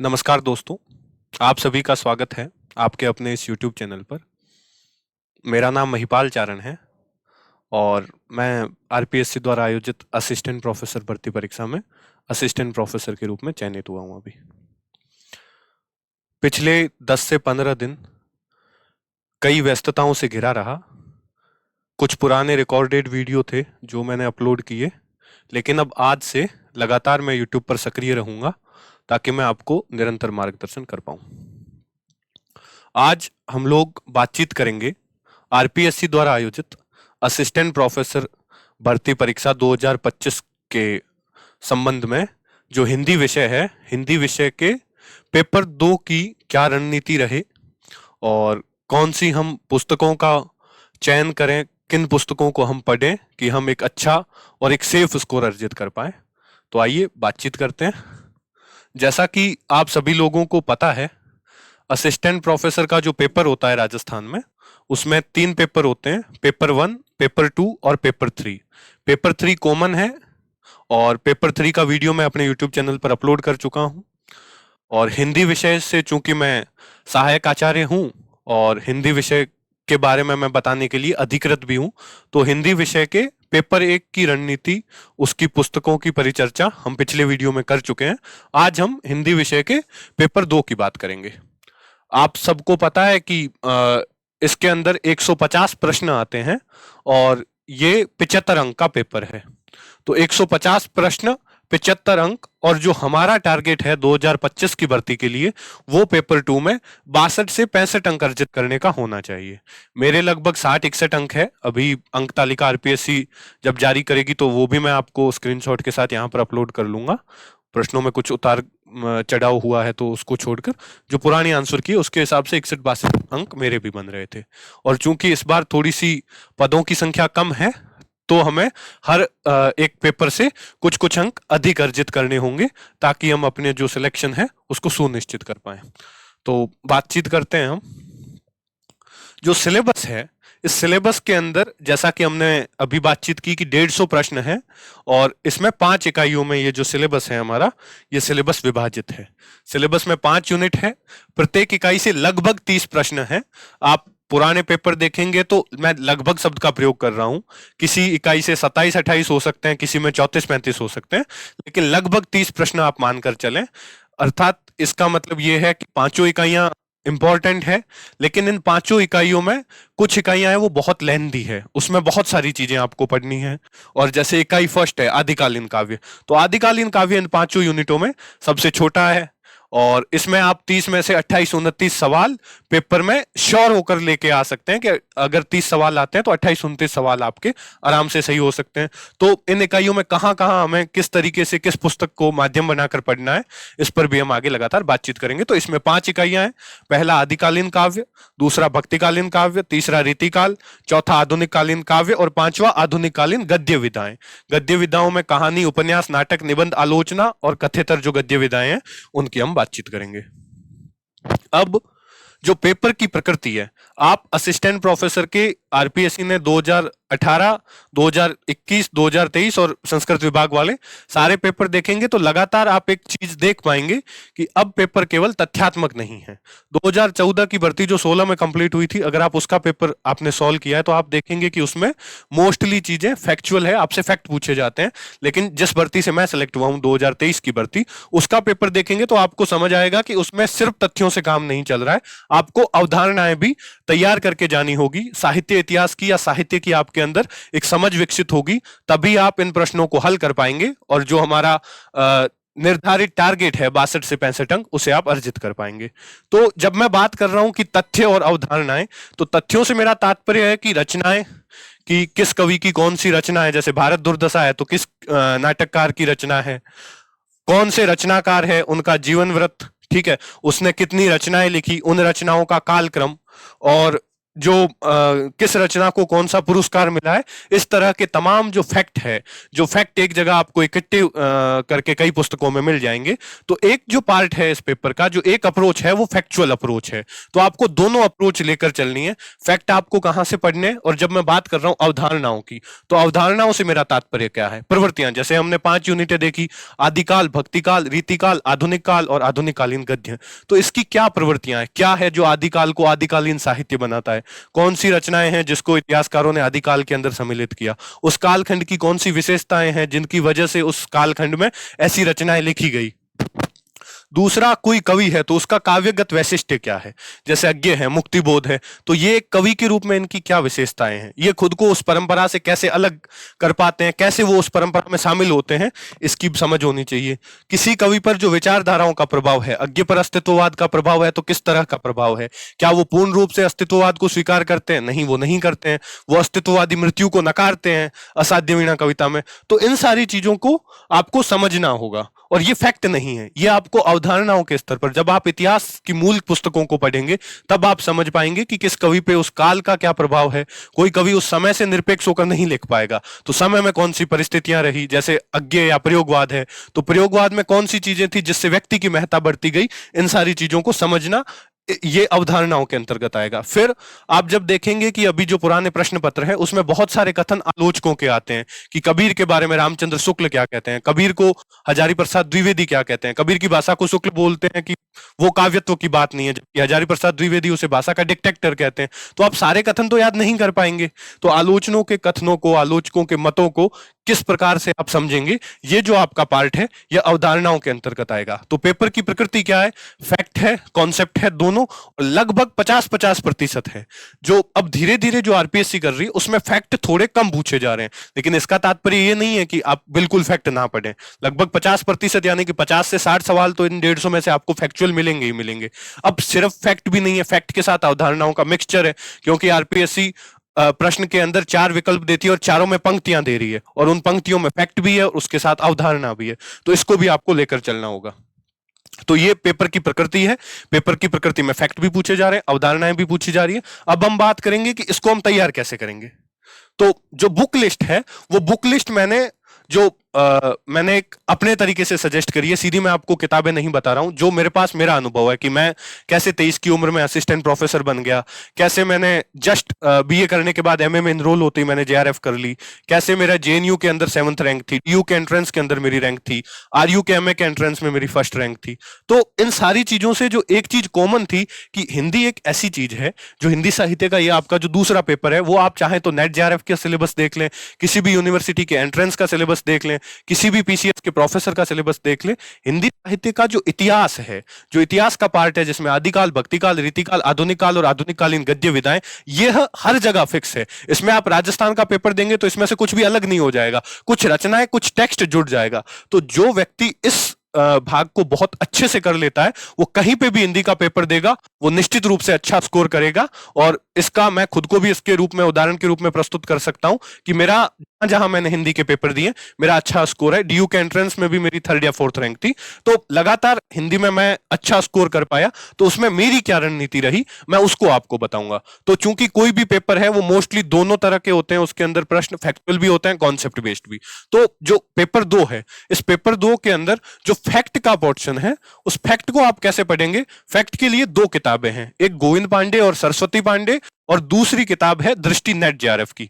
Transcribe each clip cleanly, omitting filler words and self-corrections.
नमस्कार दोस्तों, आप सभी का स्वागत है आपके अपने इस YouTube चैनल पर। मेरा नाम महिपाल चारण है और मैं आरपीएससी द्वारा आयोजित असिस्टेंट प्रोफेसर भर्ती परीक्षा में असिस्टेंट प्रोफेसर के रूप में चयनित हुआ हूं अभी। पिछले 10 से 15 दिन कई व्यस्तताओं से घिरा रहा। कुछ पुराने रिकॉर्डेड वीडियो थे जो मैंने अपलोड किए, लेकिन अब आज से लगातार मैं YouTube पर सक्रिय रहूंगा ताकि मैं आपको निरंतर मार्गदर्शन कर पाऊं। आज हम लोग बातचीत करेंगे आरपीएससी द्वारा आयोजित असिस्टेंट प्रोफेसर भर्ती परीक्षा 2025 के संबंध में। जो हिंदी विषय है, हिंदी विषय के पेपर 2 की क्या रणनीति रहे और कौन सी हम पुस्तकों का चयन करें, किन पुस्तकों को हम पढ़ें कि हम एक अच्छा और एक सेफ स्कोर अर्जित कर पाए। तो आइए बातचीत करते हैं। जैसा कि आप सभी लोगों को पता है, असिस्टेंट प्रोफेसर का जो पेपर होता है राजस्थान में, उसमें 3 पेपर होते हैं, पेपर 1, पेपर 2 और पेपर 3। पेपर 3 कॉमन है और पेपर 3 का वीडियो मैं अपने यूट्यूब चैनल पर अपलोड कर चुका हूं। और हिंदी विषय से चूंकि मैं सहायक आचार्य हूं और हिंदी विषय के बारे में मैं बताने के लिए अधिकृत भी हूं, तो हिंदी विषय के पेपर 1 की रणनीति, उसकी पुस्तकों की परिचर्चा हम पिछले वीडियो में कर चुके हैं। आज हम हिंदी विषय के पेपर 2 की बात करेंगे। आप सबको पता है कि इसके अंदर 150 प्रश्न आते हैं और ये 75 अंक का पेपर है। तो 150 प्रश्न, 75 अंक, और जो हमारा टारगेट है 2025 की भर्ती के लिए, वो पेपर 2 में 62 से 65 अंक अर्जित करने का होना चाहिए। मेरे लगभग 60-61 अंक है। अभी अंक तालिका आरपीएससी जब जारी करेगी तो वो भी मैं आपको स्क्रीनशॉट के साथ यहाँ पर अपलोड कर लूंगा। प्रश्नों में कुछ उतार चढ़ाव हुआ है तो उसको छोड़कर जो पुरानी आंसर की उसके हिसाब से 61-62 अंक मेरे भी बन रहे थे। और चूंकि इस बार थोड़ी सी पदों की संख्या कम है, तो हमें हर एक पेपर से कुछ कुछ अंक अधिक अर्जित करने होंगे ताकि हम अपने जो सिलेक्शन है उसको सुनिश्चित कर पाए। तो बातचीत करते हैं हम। जो सिलेबस है, इस सिलेबस के अंदर जैसा कि हमने अभी बातचीत की कि 150 प्रश्न है और इसमें 5 इकाइयों में ये जो सिलेबस है हमारा, ये सिलेबस विभाजित है। सिलेबस में 5 यूनिट है, प्रत्येक इकाई से लगभग 30 प्रश्न है। आप पुराने पेपर देखेंगे तो मैं लगभग शब्द का प्रयोग कर रहा हूं। किसी इकाई से 27-28 हो सकते हैं, किसी में 34-35 हो सकते हैं, लेकिन लगभग 30 प्रश्न आप मानकर चलें। अर्थात इसका मतलब यह है कि पांचों इकाइयां इंपॉर्टेंट है, लेकिन इन पांचों इकाइयों में कुछ इकाइयां हैं वो बहुत लेंथी है, उसमें बहुत सारी चीजें आपको पढ़नी है। और जैसे इकाई फर्स्ट है आदिकालीन काव्य, तो आदिकालीन काव्य इन पांचों यूनिटों में सबसे छोटा है और इसमें आप 30 में से 28-29 सवाल पेपर में श्योर होकर लेके आ सकते हैं कि अगर 30 सवाल आते हैं तो 28-29 सवाल आपके आराम से सही हो सकते हैं। तो इन इकाइयों में कहां कहां हमें किस तरीके से किस पुस्तक को माध्यम बनाकर पढ़ना है, इस पर भी हम आगे लगातार बातचीत करेंगे। तो इसमें 5 इकाइयां हैं। पहला आदिकालीन काव्य, दूसरा भक्तिकालीन काव्य, तीसरा रीतिकाल, चौथा आधुनिक कालीन काव्य और पांचवा आधुनिक कालीन गद्य विधाएं। गद्य विधाओं में कहानी, उपन्यास, नाटक, निबंध, आलोचना और कथेतर जो गद्य विधाएं हैं उनकी हम बातचीत करेंगे। अब जो पेपर की प्रकृति है, आप असिस्टेंट प्रोफेसर के आरपीएससी ने 2018, 2021, 2023 और संस्कृत विभाग वाले सारे पेपर देखेंगे तो लगातार आप एक चीज देख पाएंगे कि अब पेपर केवल तथ्यात्मक नहीं है। 2014 की भर्ती जो 16 में कंप्लीट हुई थी, अगर आप उसका पेपर आपने सॉल्व किया है तो आप देखेंगे कि उसमें मोस्टली चीजें फैक्चुअल है, आपसे फैक्ट पूछे जाते हैं। लेकिन जिस भर्ती से मैं सेलेक्ट हुआ हूं 2023 की भर्ती, उसका पेपर देखेंगे तो आपको समझ आएगा कि उसमें सिर्फ तथ्यों से काम नहीं चल रहा है, आपको अवधारणाएं भी तैयार करके जानी होगी। साहित्य इतिहास की या साहित्य की आपके अंदर एक समझ विकसित होगी, तभी आप इन प्रश्नों को हल कर पाएंगे और जो हमारा निर्धारित टारगेट है 62 से 65 अंक, उसे आप अर्जित कर पाएंगे। तो जब मैं बात कर रहा हूं कि तथ्य और अवधारणाएं, तो तथ्यों से मेरा तात्पर्य है कि रचनाएं, कि किस कवि की कौन सी रचना है। जैसे भारत दुर्दशा है तो किस नाटककार की रचना है, कौन से रचनाकार है, उनका जीवन वृत्त, ठीक है, उसने कितनी रचनाएं लिखी, उन रचनाओं का कालक्रम, और जो किस रचना को कौन सा पुरस्कार मिला है, इस तरह के तमाम जो फैक्ट है, जो फैक्ट एक जगह आपको इकट्ठे करके कई पुस्तकों में मिल जाएंगे। तो एक जो पार्ट है इस पेपर का, जो एक अप्रोच है, वो फैक्चुअल अप्रोच है। तो आपको दोनों अप्रोच लेकर चलनी है। फैक्ट आपको कहां से पढ़ने, और जब मैं बात कर रहा हूं अवधारणाओं की, तो अवधारणाओं से मेरा तात्पर्य क्या है? प्रवृत्तियां, जैसे हमने 5 यूनिटें देखी, आदिकाल, भक्तिकाल, रीतिकाल, आधुनिक काल और आधुनिकालीन गद्य। तो इसकी क्या प्रवृत्तियां हैं, क्या है जो आदिकाल को आदिकालीन साहित्य बनाता है? कौन सी रचनाएं हैं जिसको इतिहासकारों ने आदिकाल के अंदर सम्मिलित किया? उस कालखंड की कौन सी विशेषताएं हैं जिनकी वजह से उस कालखंड में ऐसी रचनाएं लिखी गई? दूसरा, कोई कवि है तो उसका काव्यगत वैशिष्ट्य क्या है? जैसे अज्ञे है, मुक्तिबोध है, तो ये एक कवि के रूप में इनकी क्या विशेषताएं हैं? ये खुद को उस परंपरा से कैसे अलग कर पाते हैं, कैसे वो उस परंपरा में शामिल होते हैं, इसकी समझ होनी चाहिए। किसी कवि पर जो विचारधाराओं का प्रभाव है, अज्ञे पर अस्तित्ववाद का प्रभाव है तो किस तरह का प्रभाव है? क्या वो पूर्ण रूप से अस्तित्ववाद को स्वीकार करते हैं? नहीं, वो नहीं करते हैं। वो अस्तित्ववादी मृत्यु को नकारते हैं असाध्य वीणा कविता में। तो इन सारी चीजों को आपको समझना होगा, और ये फैक्ट नहीं है, ये आपको अवधारणाओं के स्तर पर, जब आप इतिहास की मूल पुस्तकों को पढ़ेंगे तब आप समझ पाएंगे कि किस कवि पे उस काल का क्या प्रभाव है। कोई कवि उस समय से निरपेक्ष होकर नहीं लिख पाएगा, तो समय में कौन सी परिस्थितियां रही, जैसे अज्ञेय या प्रयोगवाद है, तो प्रयोगवाद में कौन सी चीजें थी जिससे व्यक्ति की महत्ता बढ़ती गई, इन सारी चीजों को समझना ये अवधारणाओं के अंतर्गत आएगा। फिर आप जब देखेंगे कि अभी जो पुराने प्रश्न पत्र है उसमें बहुत सारे कथन आलोचकों के आते हैं कि कबीर के बारे में रामचंद्र शुक्ल क्या कहते हैं, कबीर को हजारी प्रसाद द्विवेदी क्या कहते हैं, कबीर की भाषा को शुक्ल बोलते हैं कि वो काव्यत्व की बात नहीं है, जबकि हजारी प्रसाद द्विवेदी उसे भाषा का डिक्टेक्टर कहते हैं। तो आप सारे कथन तो याद नहीं कर पाएंगे, तो आलोचनों के कथनों को, आलोचकों के मतों को किस प्रकार से आप समझेंगे, ये जो आपका पार्ट है ये अवधारणाओं के अंतर्गत आएगा। तो पेपर की प्रकृति क्या है? फैक्ट है, कॉन्सेप्ट है, दोनों लगभग 50-50% है। जो अब धीरे धीरे जो आरपीएससी कर रही है उसमें फैक्ट थोड़े कम पूछे जा रहे हैं, लेकिन इसका तात्पर्य ये नहीं है कि आप बिल्कुल फैक्ट ना पढ़ें। लगभग 50%, यानी कि 50 से 60 सवाल तो इन 150 में से आपको फैक्चुअल मिलेंगे ही मिलेंगे। अब सिर्फ फैक्ट भी नहीं है, फैक्ट के साथ अवधारणाओं का मिक्सचर है, क्योंकि आरपीएससी प्रश्न के अंदर 4 विकल्प देती है और चारों में पंक्तियां दे रही है, और उन पंक्तियों में फैक्ट भी है और उसके साथ अवधारणा भी है। तो इसको भी आपको लेकर चलना होगा। तो ये पेपर की प्रकृति है। पेपर की प्रकृति में फैक्ट भी पूछे जा रहे हैं, अवधारणाएं भी पूछी जा रही है। अब हम बात करेंगे कि इसको हम तैयार कैसे करेंगे। तो जो बुक लिस्ट है, वो बुक लिस्ट मैंने एक अपने तरीके से सजेस्ट करी है। सीधी मैं आपको किताबें नहीं बता रहा हूं, जो मेरे पास मेरा अनुभव है कि मैं कैसे 23 की उम्र में असिस्टेंट प्रोफेसर बन गया, कैसे मैंने जस्ट बीए करने के बाद एमए में इनरोल होते ही मैंने जेआरएफ कर ली, कैसे मेरा जेएनयू के अंदर 7th रैंक थी, डीयू के एंट्रेंस के अंदर मेरी रैंक थी, आरयू के एमए के एंट्रेंस में मेरी फर्स्ट रैंक थी। तो इन सारी चीजों से जो एक चीज कॉमन थी कि हिंदी एक ऐसी चीज है, जो हिंदी साहित्य का ये आपका जो दूसरा पेपर है, वो आप चाहें तो नेट जेआरएफ का सिलेबस देख लें, किसी भी यूनिवर्सिटी के एंट्रेंस का सिलेबस देख लें, किसी भी पीसीएस के प्रोफेसर का सिलेबस देख लें। हिंदी साहित्य का जो इतिहास है, जो इतिहास का पार्ट है, जिसमें आदिकाल, भक्तिकाल, रीतिकाल, आधुनिक काल और आधुनिककालीन गद्य विधाएं, यह हर जगह फिक्स है। इसमें आप राजस्थान का पेपर देंगे तो इसमें से कुछ भी अलग नहीं हो जाएगा, कुछ रचनाएं, कुछ टेक्स्ट जुड़ जाएगा। तो जो व्यक्ति इस भाग को बहुत अच्छे से कर लेता है, वो कहीं पे भी हिंदी का पेपर देगा, वो निश्चित रूप से अच्छा स्कोर करेगा। और इसका मैं खुद को भी इसके रूप में, उदाहरण के रूप में प्रस्तुत कर सकता हूं कि मेरा जहां जहां मैंने हिंदी के पेपर दिए, मेरा अच्छा स्कोर है। डीयू के एंट्रेंस में भी मेरी 3rd या 4th रैंक थी। तो लगातार हिंदी में मैं अच्छा स्कोर कर पाया। तो उसमें मेरी क्या रणनीति रही, मैं उसको आपको बताऊंगा। तो चूंकि कोई भी पेपर है वो मोस्टली दोनों तरह के होते हैं, उसके अंदर प्रश्न फैक्चुअल भी होते हैं, कॉन्सेप्ट बेस्ड भी। तो जो पेपर 2 है, इस पेपर 2 के अंदर जो फैक्ट का पोर्शन है, उस फैक्ट को आप कैसे पढ़ेंगे? फैक्ट के लिए 2 किताबें हैं, एक गोविंद पांडे और सरस्वती पांडे, और दूसरी किताब है दृष्टि नेट जेआरएफ की।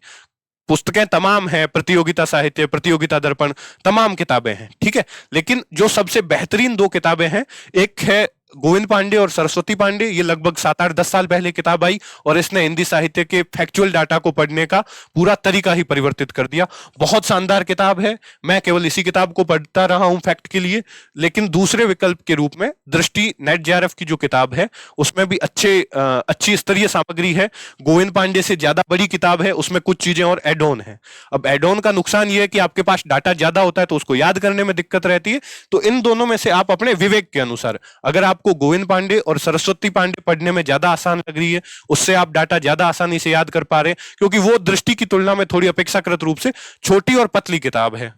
पुस्तकें तमाम हैं, प्रतियोगिता साहित्य, प्रतियोगिता दर्पण, तमाम किताबें हैं, ठीक है। लेकिन जो सबसे बेहतरीन 2 किताबें हैं, एक है गोविंद पांडे और सरस्वती पांडे। ये लगभग 7-8-10 साल पहले किताब आई, और इसने हिंदी साहित्य के फैक्चुअल डाटा को पढ़ने का पूरा तरीका ही परिवर्तित कर दिया। बहुत शानदार किताब है, मैं केवल इसी किताब को पढ़ता रहा हूं फैक्ट के लिए। लेकिन दूसरे विकल्प के रूप में दृष्टि नेट जेआरएफ की जो किताब है, उसमें भी अच्छी स्तरीय सामग्री है। गोविंद पांडे से ज्यादा बड़ी किताब है, उसमें कुछ चीजें और एड ऑन है। अब एड ऑन का नुकसान यह है कि आपके पास डाटा ज्यादा होता है तो उसको याद करने में दिक्कत रहती है। तो इन दोनों में से आप अपने विवेक के अनुसार, अगर आपको गोविंद पांडे और सरस्वती पांडे पढ़ने में ज्यादा आसान लग रही है, उससे आप डाटा ज्यादा आसानी से याद कर पा रहे हैं, क्योंकि वो दृष्टि की तुलना में थोड़ी अपेक्षाकृत रूप से छोटी और पतली किताब है,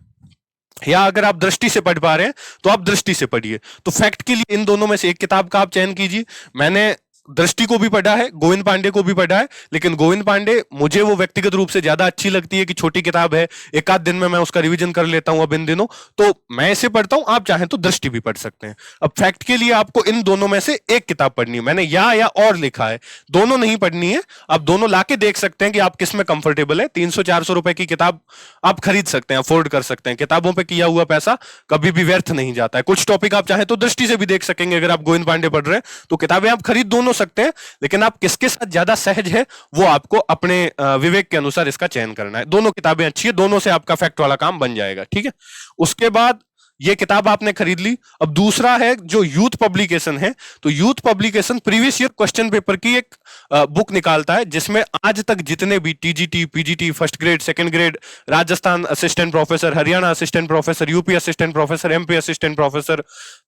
या अगर आप दृष्टि से पढ़ पा रहे हैं तो आप दृष्टि से पढ़िए। तो फैक्ट के लिए इन दोनों में से एक किताब का आप चयन कीजिए। मैंने दृष्टि को भी पढ़ा है, गोविंद पांडे को भी पढ़ा है, लेकिन गोविंद पांडे मुझे वो व्यक्तिगत रूप से ज्यादा अच्छी लगती है कि छोटी किताब है, एक आध दिन में मैं उसका रिवीजन कर लेता हूं अब इन दिनों, तो मैं इसे पढ़ता हूं। आप चाहें तो दृष्टि भी पढ़ सकते हैं। अब फैक्ट के लिए आपको इन दोनों में से एक किताब पढ़नी है, मैंने या और लिखा है, दोनों नहीं पढ़नी है। आप दोनों लाके देख सकते हैं कि आप किस में कंफर्टेबल है। 300-400 रुपए की किताब आप खरीद सकते हैं, अफोर्ड कर सकते हैं। किताबों पर किया हुआ पैसा कभी भी व्यर्थ नहीं जाता है। कुछ टॉपिक आप चाहें तो दृष्टि से भी देख सकेंगे, अगर आप गोविंद पांडे पढ़ रहे हैं तो किताबें आप खरीद दोनों सकते हैं, लेकिन आप किसके साथ ज्यादा सहज है वो आपको अपने विवेक के अनुसार इसका चयन करना है। दोनों किताबें अच्छी है, दोनों से आपका फैक्ट वाला काम बन जाएगा, ठीक है। उसके बाद ये किताब आपने खरीद ली। अब दूसरा है जो यूथ पब्लिकेशन है, तो youth publication previous year question paper की एक बुक निकालता है, जिसमें आज तक जितने भी TGT, PGT, first grade, second grade, Rajasthan assistant professor, Haryana assistant professor, UP assistant professor, MP assistant professor,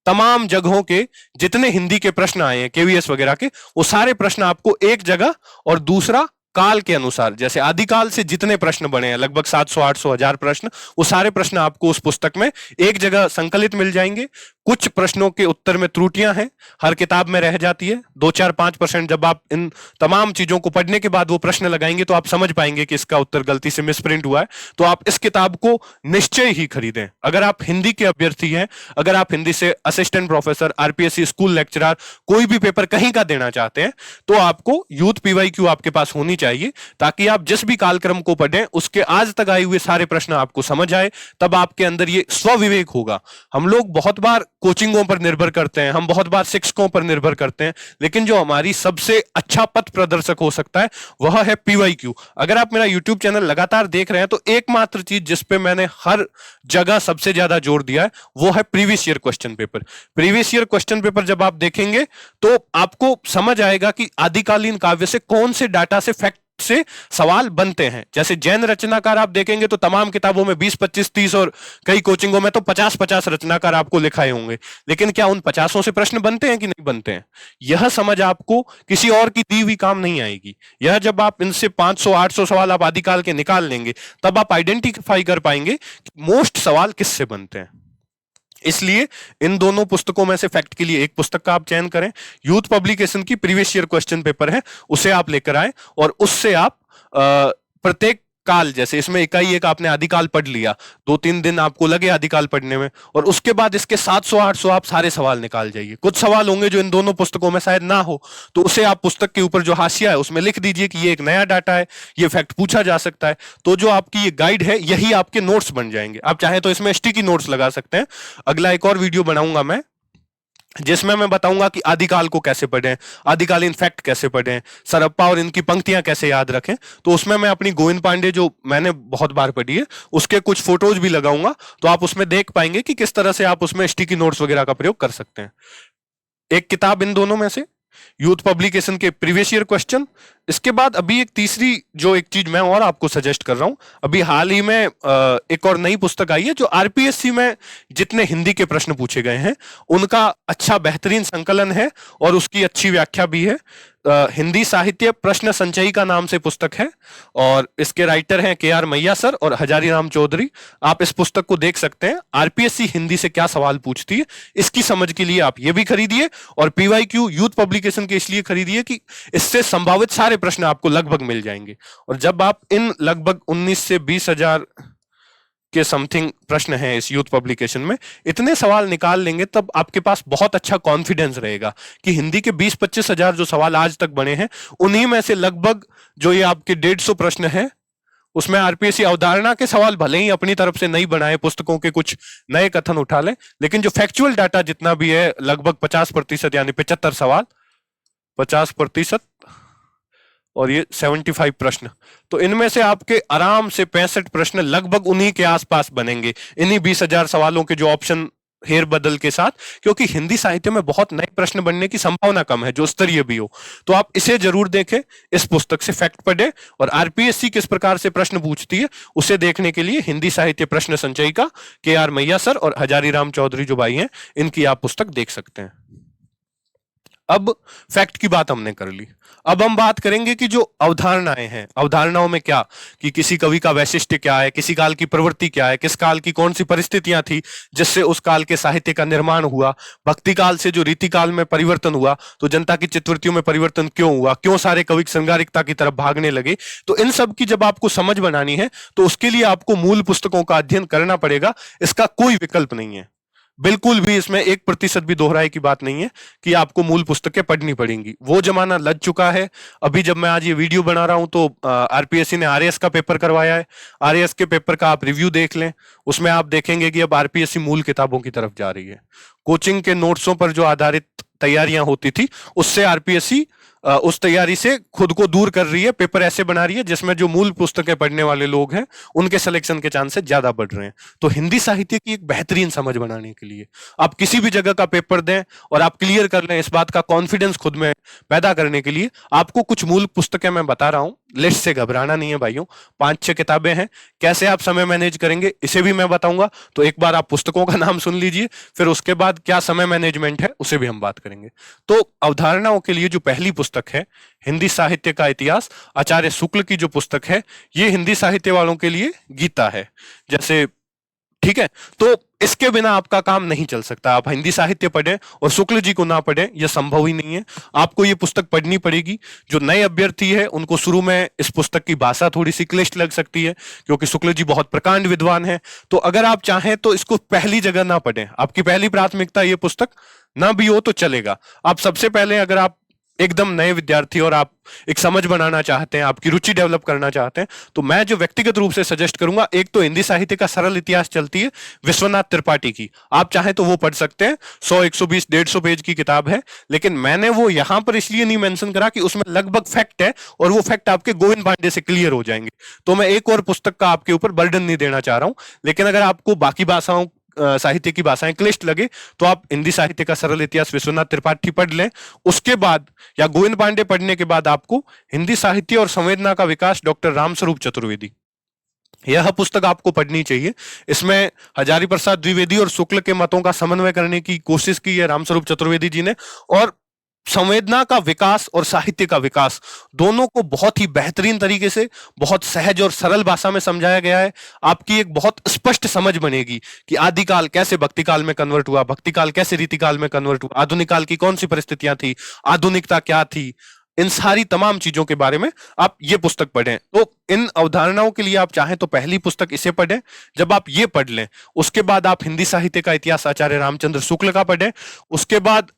तमाम जगहों के जितने हिंदी के प्रश्न आए हैं, केवीएस वगैरह के, वो सारे प्रश्न आपको एक जगह, और दूसरा काल के अनुसार, जैसे आदिकाल से जितने प्रश्न बने हैं, लगभग 700, 800, 1000 प्रश्न, वो सारे प्रश्न आपको उस पुस्तक में एक जगह संकलित मिल जाएंगे। कुछ प्रश्नों के उत्तर में त्रुटियां हैं, हर किताब में रह जाती है 2-4-5%। जब आप इन तमाम चीजों को पढ़ने के बाद वो प्रश्न लगाएंगे तो आप समझ पाएंगे कि इसका उत्तर गलती से मिसप्रिंट हुआ है। तो आप इस किताब को निश्चय ही खरीदें। अगर आप हिंदी के अभ्यर्थी हैं, अगर आप हिंदी से assistant professor, RPSC school lecturer, कोई भी पेपर कहीं का देना चाहते हैं, तो आपको यूथ पीवाईक्यू आपके पास होनी चाहिए, ताकि आप जिस भी कालक्रम को पढ़ें उसके आज तक आए हुए सारे प्रश्न आपको समझ आए। तब आपके अंदर ये स्वविवेक होगा। हम लोग बहुत बार कोचिंगों पर निर्भर करते हैं, हम बहुत बार शिक्षकों पर निर्भर करते हैं, लेकिन जो हमारी सबसे अच्छा पथ प्रदर्शक हो सकता है वह है पीवाईक्यू। अगर आप मेरा यूट्यूब चैनल लगातार देख रहे हैं तो एकमात्र चीज जिस पे मैंने हर जगह सबसे ज्यादा जोर दिया है वो है previous year question paper. Previous year question paper जब आप देखेंगे तो आपको समझ आएगा कि आदिकालीन काव्य से कौन से डाटा से फैक्ट से सवाल बनते हैं। जैसे जैन रचनाकार आप देखेंगे तो तमाम किताबों में 20, 25, 30 और कई कोचिंगों में तो 50-50 रचनाकार आपको लिखाए होंगे, लेकिन क्या उन 50 से प्रश्न बनते हैं कि नहीं बनते हैं, यह समझ आपको किसी और की दी हुई काम नहीं आएगी। यह जब आप इनसे 500-800 सवाल आप आदिकाल के निकाल लेंगे, तब आप आइडेंटिफाई कर पाएंगे कि मोस्ट सवाल किससे बनते हैं। इसलिए इन दोनों पुस्तकों में से फैक्ट के लिए एक पुस्तक का आप चयन करें। यूथ पब्लिकेशन की प्रीवियस ईयर क्वेश्चन पेपर है, उसे आप लेकर आए और उससे आप प्रत्येक काल, जैसे इसमें इकाई एक आपने आदिकाल पढ़ लिया, 2-3 दिन आपको लगे आदिकाल पढ़ने में, और उसके बाद इसके 700-800 आप सारे सवाल निकाल जाइए। कुछ सवाल होंगे जो इन दोनों पुस्तकों में शायद ना हो, तो उसे आप पुस्तक के ऊपर जो हाशिया है उसमें लिख दीजिए कि ये एक नया डाटा है, ये फैक्ट पूछा जा सकता है। तो जो आपकी ये गाइड है यही आपके नोट्स बन जाएंगे। आप चाहे तो इसमें स्टिकी नोट्स लगा सकते हैं। अगला एक और वीडियो बनाऊंगा मैं जिसमें मैं बताऊंगा कि आदिकाल को कैसे पढ़ें, आदिकालीन फैक्ट कैसे पढ़ें, सरप्पा और इनकी पंक्तियां कैसे याद रखें। तो उसमें मैं अपनी गोविंद पांडे जो मैंने बहुत बार पढ़ी है उसके कुछ फोटोज भी लगाऊंगा, तो आप उसमें देख पाएंगे कि किस तरह से आप उसमें स्टिकी नोट्स वगैरह का प्रयोग कर सकते हैं। एक किताब इन दोनों में से यूथ पब्लिकेशन के प्रीवियस ईयर क्वेश्चन। इसके बाद अभी एक तीसरी जो एक चीज मैं और आपको सजेस्ट कर रहा हूं, अभी हाल ही में एक और नई पुस्तक आई है जो आरपीएससी में जितने हिंदी के प्रश्न पूछे गए हैं उनका अच्छा बेहतरीन संकलन है और उसकी अच्छी व्याख्या भी है। हिंदी साहित्य प्रश्न संचयिका नाम से पुस्तक है और इसके राइटर हैं के.आर. मैया सर और हजारी राम चौधरी। आप इस पुस्तक को देख सकते हैं। आरपीएससी हिंदी से क्या सवाल पूछती है इसकी समझ के लिए आप ये भी खरीदिए, और पीवाईक्यू यूथ पब्लिकेशन के इसलिए खरीदिए कि इससे संभावित सारे प्रश्न आपको लगभग मिल जाएंगे। और जब आप इन लगभग 19 से 20 हजार के समथिंग प्रश्न हैं इस यूथ पब्लिकेशन में, इतने सवाल निकाल लेंगे तब आपके पास बहुत अच्छा कॉन्फिडेंस रहेगा कि हिंदी के 20-25 हजार जो सवाल आज तक बने हैं उन्हीं में से लगभग जो ये आपके 150 प्रश्न हैं उसमें आरपीएससी अवधारणा के सवाल भले ही अपनी तरफ से नहीं बनाए, पुस्तकों के कुछ नए कथन उठा लें, लेकिन जो फैक्चुअल डाटा जितना भी है लगभग 50% यानी 75 सवाल, 50% और ये 75 प्रश्न, तो इनमें से आपके आराम से 65 प्रश्न लगभग उन्हीं के आसपास बनेंगे, इन्हीं 20,000 सवालों के जो ऑप्शन हेर बदल के साथ, क्योंकि हिंदी साहित्य में बहुत नए प्रश्न बनने की संभावना कम है जो स्तरीय भी हो। तो आप इसे जरूर देखें, इस पुस्तक से फैक्ट पढ़ें और आरपीएससी किस प्रकार से प्रश्न पूछती है उसे देखने के लिए हिंदी साहित्य प्रश्न संचयिका के.आर. मैया सर और हजारी राम चौधरी जो भाई हैं इनकी आप पुस्तक देख सकते हैं। अब फैक्ट की बात हमने कर ली, अब हम बात करेंगे कि जो अवधारणाएं हैं, अवधारणाओं में क्या, कि किसी कवि का वैशिष्ट्य क्या है, किसी काल की प्रवृत्ति क्या है, किस काल की कौन सी परिस्थितियां थी जिससे उस काल के साहित्य का निर्माण हुआ, भक्ति काल से जो रीति काल में परिवर्तन हुआ तो जनता की चित्तवृत्तियों में परिवर्तन क्यों हुआ, क्यों सारे कवि श्रृंगारिकता की तरफ भागने लगे। तो इन सब की जब आपको समझ बनानी है तो उसके लिए आपको मूल पुस्तकों का अध्ययन करना पड़ेगा, इसका कोई विकल्प नहीं है। बिल्कुल भी इसमें 1% भी दोहराई की बात नहीं है कि आपको मूल पुस्तकें पढ़नी पड़ेंगी, वो जमाना लग चुका है। अभी जब मैं आज ये वीडियो बना रहा हूं तो आरपीएससी ने आरएएस का पेपर करवाया है, आरएएस के पेपर का आप रिव्यू देख लें, उसमें आप देखेंगे कि अब आरपीएससी मूल किताबों की तरफ जा रही है। कोचिंग के नोट्सों पर जो आधारित तैयारियां होती थी उससे आरपीएससी उस तैयारी से खुद को दूर कर रही है, पेपर ऐसे बना रही है जिसमें जो मूल पुस्तकें पढ़ने वाले लोग हैं उनके सिलेक्शन के चांसेस ज्यादा बढ़ रहे हैं। तो हिंदी साहित्य की एक बेहतरीन समझ बनाने के लिए आप किसी भी जगह का पेपर दें और आप क्लियर कर लें, इस बात का कॉन्फिडेंस खुद में पैदा करने के लिए आपको कुछ मूल पुस्तकें मैं बता रहा हूं, लिस्ट से घबराना नहीं है भाइयों, 5-6 किताबें हैं। कैसे आप समय मैनेज करेंगे इसे भी मैं बताऊंगा, तो एक बार आप पुस्तकों का नाम सुन लीजिए, फिर उसके बाद क्या समय मैनेजमेंट है उसे भी हम बात करेंगे। तो अवधारणाओं के लिए जो पहली पुस्तक है हिंदी साहित्य का इतिहास, आचार्य शुक्ल की जो पुस्तक है, ये हिंदी साहित्य वालों के लिए गीता है जैसे, ठीक है। तो इसके बिना आपका काम नहीं चल सकता, आप हिंदी साहित्य पढ़ें और शुक्ल जी को ना पढ़ें यह संभव ही नहीं है। आपको ये पुस्तक पढ़नी पड़ेगी। जो नए अभ्यर्थी है उनको शुरू में इस पुस्तक की भाषा थोड़ी सी क्लिष्ट लग सकती है क्योंकि शुक्ल जी बहुत प्रकांड विद्वान है। तो अगर आप चाहें तो इसको पहली जगह ना पढ़ें, आपकी पहली प्राथमिकता ये पुस्तक ना भी हो तो चलेगा। आप सबसे पहले अगर आप एकदम नए विद्यार्थी और आप एक समझ बनाना चाहते हैं, आपकी रुचि डेवलप करना चाहते हैं, तो मैं जो व्यक्तिगत रूप से सजेस्ट करूंगा, एक तो हिंदी साहित्य का सरल इतिहास चलती है विश्वनाथ त्रिपाठी की, आप चाहें तो वो पढ़ सकते हैं। 100, 120, 150 पेज की किताब है, लेकिन मैंने वो यहां पर इसलिए नहीं मेंशन करा कि उसमें लगभग फैक्ट है और वो फैक्ट आपके गोविंद पांडे से क्लियर हो जाएंगे, तो मैं एक और पुस्तक का आपके ऊपर बर्डन नहीं देना चाह रहा हूं। लेकिन अगर आपको बाकी भाषाओं साहित्य की भाषाएं क्लिष्ट लगे तो आप हिंदी साहित्य का सरल इतिहास विश्वनाथ त्रिपाठी पढ़ लें। उसके बाद या गोविंद पांडे पढ़ने के बाद आपको हिंदी साहित्य और संवेदना का विकास डॉक्टर रामस्वरूप चतुर्वेदी, यह पुस्तक आपको पढ़नी चाहिए। इसमें हजारी प्रसाद द्विवेदी और शुक्ल के मतों का समन्वय करने की कोशिश की है रामस्वरूप चतुर्वेदी जी ने, और संवेदना का विकास और साहित्य का विकास दोनों को बहुत ही बेहतरीन तरीके से, बहुत सहज और सरल भाषा में समझाया गया है। आपकी एक बहुत स्पष्ट समझ बनेगी कि आदिकाल कैसे भक्ति काल में कन्वर्ट हुआ, भक्ति काल कैसे रीति काल में कन्वर्ट हुआ, आधुनिक काल की कौन सी परिस्थितियां थी, आधुनिकता क्या थी, इन सारी तमाम चीजों के बारे में आप ये पुस्तक पढ़ें। तो इन अवधारणाओं के लिए आप चाहें तो पहली पुस्तक इसे पढ़ें। जब आप ये पढ़ लें उसके बाद आप हिंदी साहित्य का इतिहास आचार्य रामचंद्र शुक्ल का पढ़ें। उसके बाद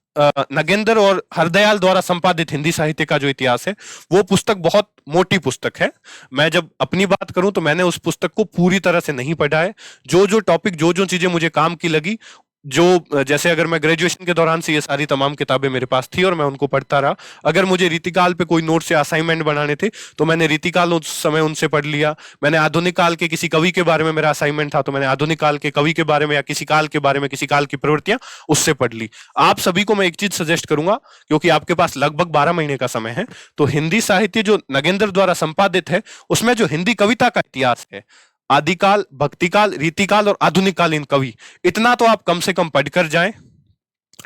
नगेंद्र और हरदयाल द्वारा संपादित हिंदी साहित्य का जो इतिहास है वो पुस्तक बहुत मोटी पुस्तक है। मैं जब अपनी बात करूं तो मैंने उस पुस्तक को पूरी तरह से नहीं पढ़ा है। जो जो टॉपिक, जो जो चीजें मुझे काम की लगी, जो जैसे अगर मैं ग्रेजुएशन के दौरान से ये सारी तमाम किताबें मेरे पास थी और मैं उनको पढ़ता रहा, अगर मुझे रीतिकाल पे कोई नोट्स या असाइनमेंट बनाने थे तो मैंने रीतिकाल उस समय उनसे पढ़ लिया। मैंने आधुनिक काल के किसी कवि के बारे में मेरा असाइनमेंट था तो मैंने आधुनिक काल के कवि के बारे में या किसी काल के बारे में, किसी काल की प्रवृत्तियां उससे पढ़ ली। आप सभी को मैं एक चीज सजेस्ट करूंगा, क्योंकि आपके पास लगभग 12 महीने का समय है, तो हिंदी साहित्य जो नगेंद्र द्वारा संपादित है उसमें जो हिंदी कविता का इतिहास है, आदिकाल, भक्तिकाल, रीतिकाल और आधुनिक कालीन कवि, इतना तो आप कम से कम पढ़कर जाएं।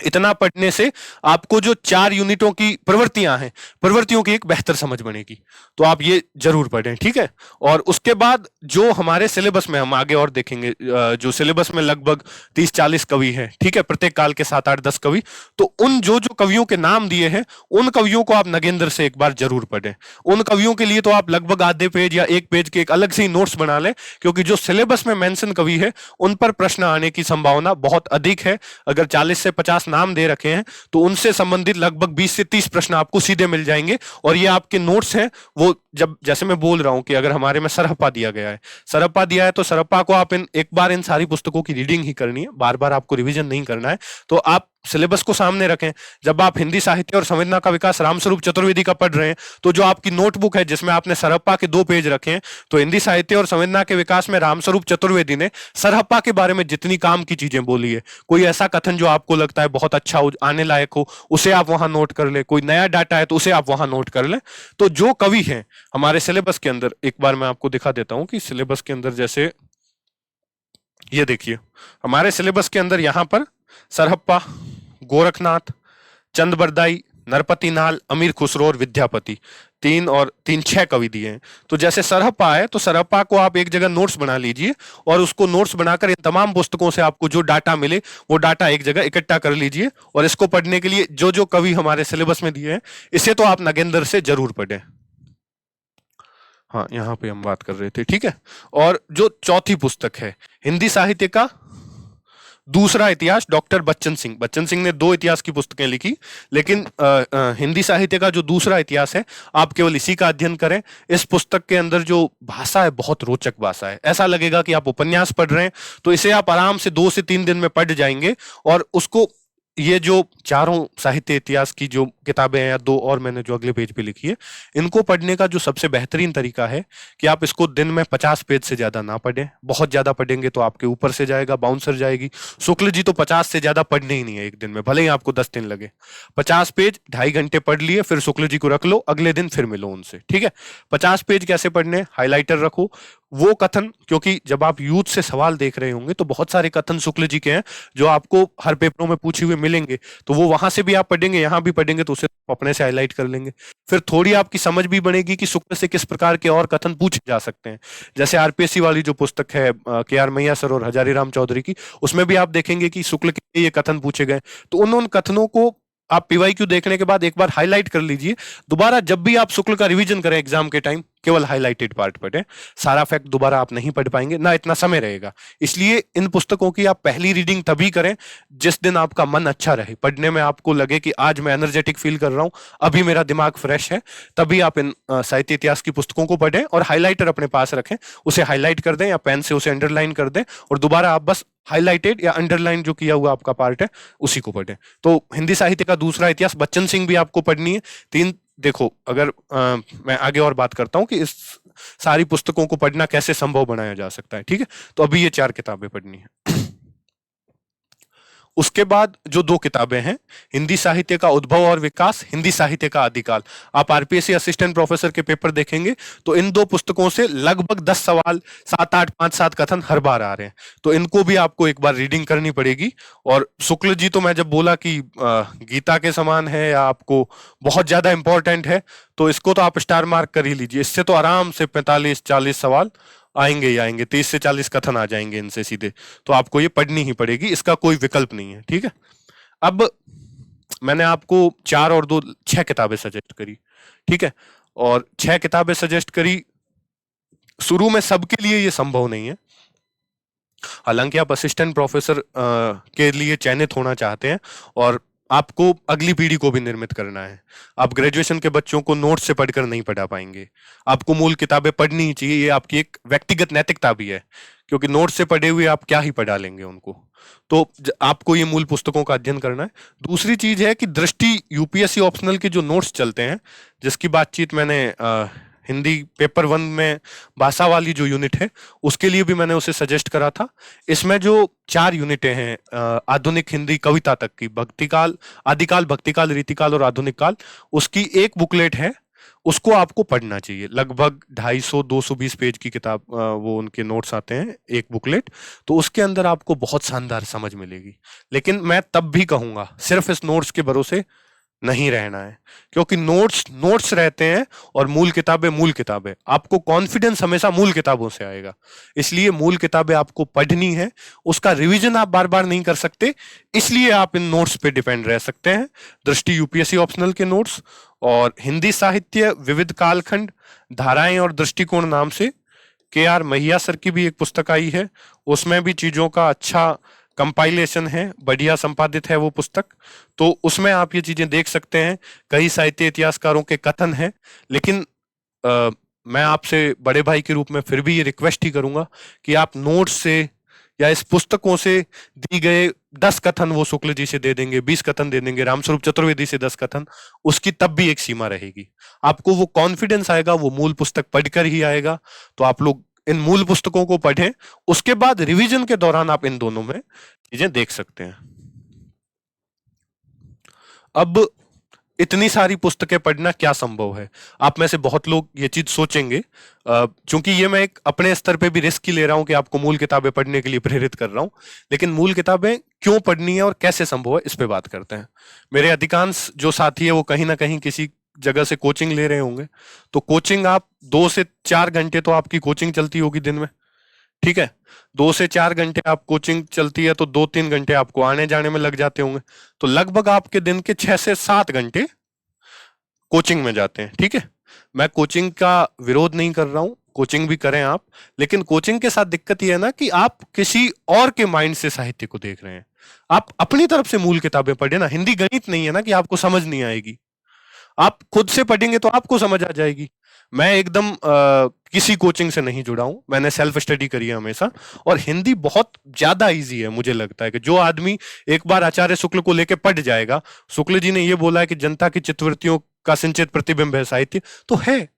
इतना पढ़ने से आपको जो 4 यूनिटों की प्रवृत्तियां हैं, प्रवृत्तियों की एक बेहतर समझ बनेगी। तो आप ये जरूर पढ़ें, ठीक है। और उसके बाद जो हमारे सिलेबस में हम आगे और देखेंगे, जो सिलेबस में लगभग 30-40 कवि हैं, ठीक है, प्रत्येक काल के 7-8-10 कवि, तो उन जो जो कवियों के नाम दिए हैं उन कवियों को आप नगेंद्र से एक बार जरूर पढ़ें। उन कवियों के लिए तो आप लगभग आधे पेज या 1 पेज के एक अलग से ही नोट्स बना लें, क्योंकि जो सिलेबस में मेंशन कवि है उन पर प्रश्न आने की संभावना बहुत अधिक है। अगर 40 से 50 नाम दे रखे हैं तो उनसे संबंधित लगभग 20 से 30 प्रश्न आपको सीधे मिल जाएंगे। और ये आपके नोट्स हैं, वो जब जैसे मैं बोल रहा हूं कि अगर हमारे में सरहप्पा दिया गया है, सरहप्पा दिया है तो सरहप्पा को आप एक बार इन सारी पुस्तकों की रीडिंग ही करनी है, बार बार आपको रिवीजन नहीं करना है। तो आप सिलेबस को सामने रखें। जब आप हिंदी साहित्य और संवेदना का विकास रामस्वरूप चतुर्वेदी का पढ़ रहे हैं तो जो आपकी नोटबुक है जिसमें आपने सरहप्पा के 2 पेज रखे हैं, तो हिंदी साहित्य और संवेदना के विकास में रामस्वरूप चतुर्वेदी ने सरहप्पा के बारे में जितनी काम की चीजें बोली है, कोई ऐसा कथन जो आपको लगता है बहुत अच्छा हो, आने लायक हो, उसे आप वहां नोट कर ले, कोई नया डाटा है तो उसे आप वहां नोट कर लें। तो जो कवि हैं हमारे सिलेबस के अंदर, एक बार मैं आपको दिखा देता हूं कि सिलेबस के अंदर, जैसे ये देखिए हमारे सिलेबस के अंदर यहां पर सरहप्पा, गोरखनाथ, चंद बरदाई, नरपति नाल, अमीर खुसरो और विद्यापति, 6 कवि दिए हैं। तो जैसे सरहप्पा है, तो सरहप्पा को आप एक जगह नोट्स बना लीजिए और उसको नोट्स बनाकर इन तमाम पुस्तकों से आपको जो डाटा मिले वो डाटा एक जगह इकट्ठा कर लीजिए, और इसको पढ़ने के लिए जो जो कवि हमारे सिलेबस में दिए हैं इसे तो आप नगेंद्र से जरूर पढ़ें। हाँ, यहाँ पे हम बात कर रहे थे, ठीक है। और जो चौथी पुस्तक है, हिंदी साहित्य का दूसरा इतिहास, डॉक्टर बच्चन सिंह। बच्चन सिंह ने 2 इतिहास की पुस्तकें लिखी, लेकिन हिंदी साहित्य का जो दूसरा इतिहास है आप केवल इसी का अध्ययन करें। इस पुस्तक के अंदर जो भाषा है बहुत रोचक भाषा है, ऐसा लगेगा कि आप उपन्यास पढ़ रहे हैं। तो इसे आप आराम से 2 से 3 दिन में पढ़ जाएंगे। और उसको, ये जो चारों साहित्य इतिहास की जो किताबें हैं या 2 और मैंने जो अगले पेज पे लिखी है, इनको पढ़ने का जो सबसे बेहतरीन तरीका है कि आप इसको दिन में 50 पेज से ज्यादा ना पढ़ें। बहुत ज्यादा पढ़ेंगे तो आपके ऊपर से जाएगा, बाउंसर जाएगी। शुक्ल जी तो 50 से ज्यादा पढ़ने ही नहीं है एक दिन में, भले ही आपको 10 दिन लगे। 50 पेज 2.5 घंटे पढ़ लिए, फिर शुक्ल जी को रख लो, अगले दिन फिर मिलो उनसे, ठीक है। 50 पेज कैसे पढ़ने, हाईलाइटर रखो, वो कथन, क्योंकि जब आप यूथ से सवाल देख रहे होंगे तो बहुत सारे कथन शुक्ल जी के हैं जो आपको हर पेपरों में पूछे हुए मिलेंगे, तो वो वहां से भी आप पढ़ेंगे, यहां भी पढ़ेंगे, तो उसे अपने से हाईलाइट कर लेंगे। फिर थोड़ी आपकी समझ भी बनेगी कि शुक्ल से किस प्रकार के और कथन पूछे जा सकते हैं। जैसे आरपीएससी वाली जो पुस्तक है के आर मैया सर और हजारी राम चौधरी की, उसमें भी आप देखेंगे कि शुक्ल के ये कथन पूछे गए। तो उन कथनों को आप पीवाईक्यू देखने के बाद एक बार हाईलाइट कर लीजिए। दोबारा जब भी आप शुक्ल का रिवीजन करें एग्जाम के टाइम, केवल हाईलाइटेड पार्ट पढ़ें। सारा फैक्ट दोबारा आप नहीं पढ़ पाएंगे, ना इतना समय रहेगा। इसलिए इन पुस्तकों की आप पहली रीडिंग तभी करें जिस दिन आपका मन अच्छा रहे, पढ़ने में आपको लगे कि आज मैं एनर्जेटिक फील कर रहा हूं, अभी मेरा दिमाग फ्रेश है, तभी आप इन साहित्य इतिहास की पुस्तकों को पढ़ें। और हाईलाइटर अपने पास रखें, उसे हाईलाइट कर दें या पेन से उसे अंडरलाइन कर दें, और दोबारा आप बस हाईलाइटेड या अंडरलाइन जो किया हुआ आपका पार्ट है उसी को पढ़ें। तो हिंदी साहित्य का दूसरा इतिहास बच्चन सिंह भी आपको पढ़नी है। 3 देखो, अगर मैं आगे और बात करता हूं कि इस सारी पुस्तकों को पढ़ना कैसे संभव बनाया जा सकता है, ठीक है। तो अभी ये 4 किताबें पढ़नी है। उसके बाद जो 2 किताबें हैं, हिंदी साहित्य का उद्भव और विकास, हिंदी साहित्य का आदिकाल। आप आरपीएससी असिस्टेंट प्रोफेसर के पेपर देखेंगे तो इन 2 पुस्तकों से लगभग 10 सवाल, 7-8, 5-7 कथन हर बार आ रहे हैं। तो इनको भी आपको एक बार रीडिंग करनी पड़ेगी। और शुक्ल जी तो मैं जब बोला कि गीता के समान है या आपको बहुत ज्यादा इंपॉर्टेंट है, तो इसको तो आप स्टार मार्क कर ही लीजिए। इससे तो आराम से 45-40 सवाल आएंगे ही आएंगे, 30 से 40 कथन आ जाएंगे इनसे सीधे। तो आपको ये पढ़नी ही पड़ेगी, इसका कोई विकल्प नहीं है, ठीक है। अब मैंने आपको 4 और 2 6 किताबें सजेस्ट करी, ठीक है। और 6 किताबें सजेस्ट करी, शुरू में सबके लिए ये संभव नहीं है। हालांकि आप असिस्टेंट प्रोफेसर के लिए चयनित होना चाहते हैं और आपको अगली पीढ़ी को भी निर्मित करना है। आप ग्रेजुएशन के बच्चों को नोट्स से पढ़कर नहीं पढ़ा पाएंगे, आपको मूल किताबें पढ़नी ही चाहिए। ये आपकी एक व्यक्तिगत नैतिकता भी है, क्योंकि नोट्स से पढ़े हुए आप क्या ही पढ़ा लेंगे उनको। तो आपको ये मूल पुस्तकों का अध्ययन करना है। दूसरी चीज है कि दृष्टि यूपीएससी ऑप्शनल के जो नोट्स चलते हैं, जिसकी बातचीत मैंने हिंदी पेपर 1 में भाषा वाली जो यूनिट है उसके लिए भी मैंने उसे सजेस्ट करा था। इसमें जो 4 यूनिटें हैं आधुनिक हिंदी कविता तक की, भक्तिकाल, आदिकाल, भक्तिकाल, रीतिकाल और आधुनिक काल, उसकी एक बुकलेट है, उसको आपको पढ़ना चाहिए। लगभग 250-220 पेज की किताब, वो उनके नोट्स आते हैं एक बुकलेट, तो उसके अंदर आपको बहुत शानदार समझ मिलेगी। लेकिन मैं तब भी कहूंगा सिर्फ इस नोट्स के भरोसे नहीं रहना है, क्योंकि नोट्स नोट्स रहते हैं और मूल किताबें मूल किताबें। आपको कॉन्फिडेंस हमेशा मूल किताबों से आएगा, इसलिए मूल किताबें आपको पढ़नी है। उसका रिवीजन आप बार बार नहीं कर सकते, इसलिए आप इन नोट्स पे डिपेंड रह सकते हैं। दृष्टि यूपीएससी ऑप्शनल के नोट्स, और हिंदी साहित्य विविध कालखंड, धाराएं और दृष्टिकोण नाम से के आर मैया सर की भी एक पुस्तक आई है, उसमें भी चीजों का अच्छा कंपाइलेशन है, बढ़िया संपादित है वो पुस्तक। तो उसमें आप ये चीजें देख सकते हैं, कई साहित्य इतिहासकारों के कथन हैं। लेकिन मैं आपसे बड़े भाई के रूप में फिर भी ये रिक्वेस्ट ही करूंगा कि आप नोट्स से या इस पुस्तकों से दी गए 10 कथन वो शुक्ल जी से दे देंगे, 20 कथन दे देंगे, रामस्वरूप चतुर्वेदी से 10 कथन, उसकी तब भी एक सीमा रहेगी। आपको वो कॉन्फिडेंस आएगा, वो मूल पुस्तक पढ़कर ही आएगा। तो आप लोग इन मूल पुस्तकों को पढ़ें, उसके बाद रिवीजन के दौरान आप इन दोनों में चीजें देख सकते हैं। अब इतनी सारी पुस्तकें पढ़ना क्या संभव है? आप में से बहुत लोग ये चीज सोचेंगे, क्योंकि ये मैं एक अपने स्तर पे भी रिस्क ही ले रहा हूं कि आपको मूल किताबें पढ़ने के लिए प्रेरित कर रहा हूं। लेकिन मूल किताबें क्यों पढ़नी है और कैसे संभव है, इस पे बात करते हैं। मेरे अधिकांश जो साथी है वो कहीं ना कहीं किसी जगह से कोचिंग ले रहे होंगे। तो कोचिंग, आप 2 से 4 घंटे तो आपकी कोचिंग चलती होगी दिन में, ठीक है। 2 से 4 घंटे आप कोचिंग चलती है तो 2-3 घंटे आपको आने जाने में लग जाते होंगे। तो लगभग आपके दिन के 6 से 7 घंटे कोचिंग में जाते हैं, ठीक है। मैं कोचिंग का विरोध नहीं कर रहा हूं, कोचिंग भी करें आप। लेकिन कोचिंग के साथ दिक्कत यह है ना कि आप किसी और के माइंड से साहित्य को देख रहे हैं। आप अपनी तरफ से मूल किताबें पढ़े ना। हिंदी गणित नहीं है ना कि आपको समझ नहीं आएगी। आप खुद से पढ़ेंगे तो आपको समझ आ जाएगी। मैं एकदम किसी कोचिंग से नहीं जुड़ा हूं, मैंने सेल्फ स्टडी करी है हमेशा। और हिंदी बहुत ज्यादा इजी है। मुझे लगता है कि जो आदमी एक बार आचार्य शुक्ल को लेके पढ़ जाएगा, शुक्ल जी ने यह बोला है कि जनता की चित्तवृत्तियों का सिंचित प्रतिबिंब है साहित्य, तो है।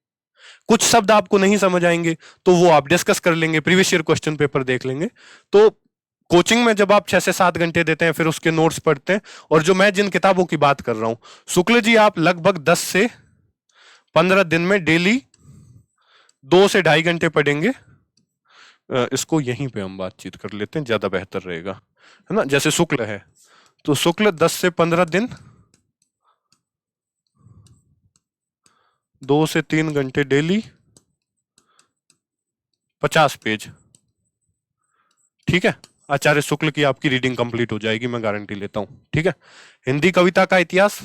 कुछ शब्द आपको नहीं समझ आएंगे तो वो आप डिस्कस कर लेंगे, प्रीवियस ईयर क्वेश्चन पेपर देख लेंगे। तो कोचिंग में जब आप 6 से 7 घंटे देते हैं, फिर उसके नोट्स पढ़ते हैं। और जो मैं जिन किताबों की बात कर रहा हूं, शुक्ल जी आप लगभग 10 से 15 दिन में डेली 2 से 2.5 घंटे पढ़ेंगे। इसको यहीं पे हम बातचीत कर लेते हैं, ज्यादा बेहतर रहेगा, है ना। जैसे शुक्ल है तो शुक्ल 10 से 15 दिन 2 से 3 घंटे डेली 50 पेज, ठीक है। आचार्य शुक्ल की आपकी रीडिंग कंप्लीट हो जाएगी, मैं गारंटी लेता हूं, ठीक है। हिंदी कविता का इतिहास,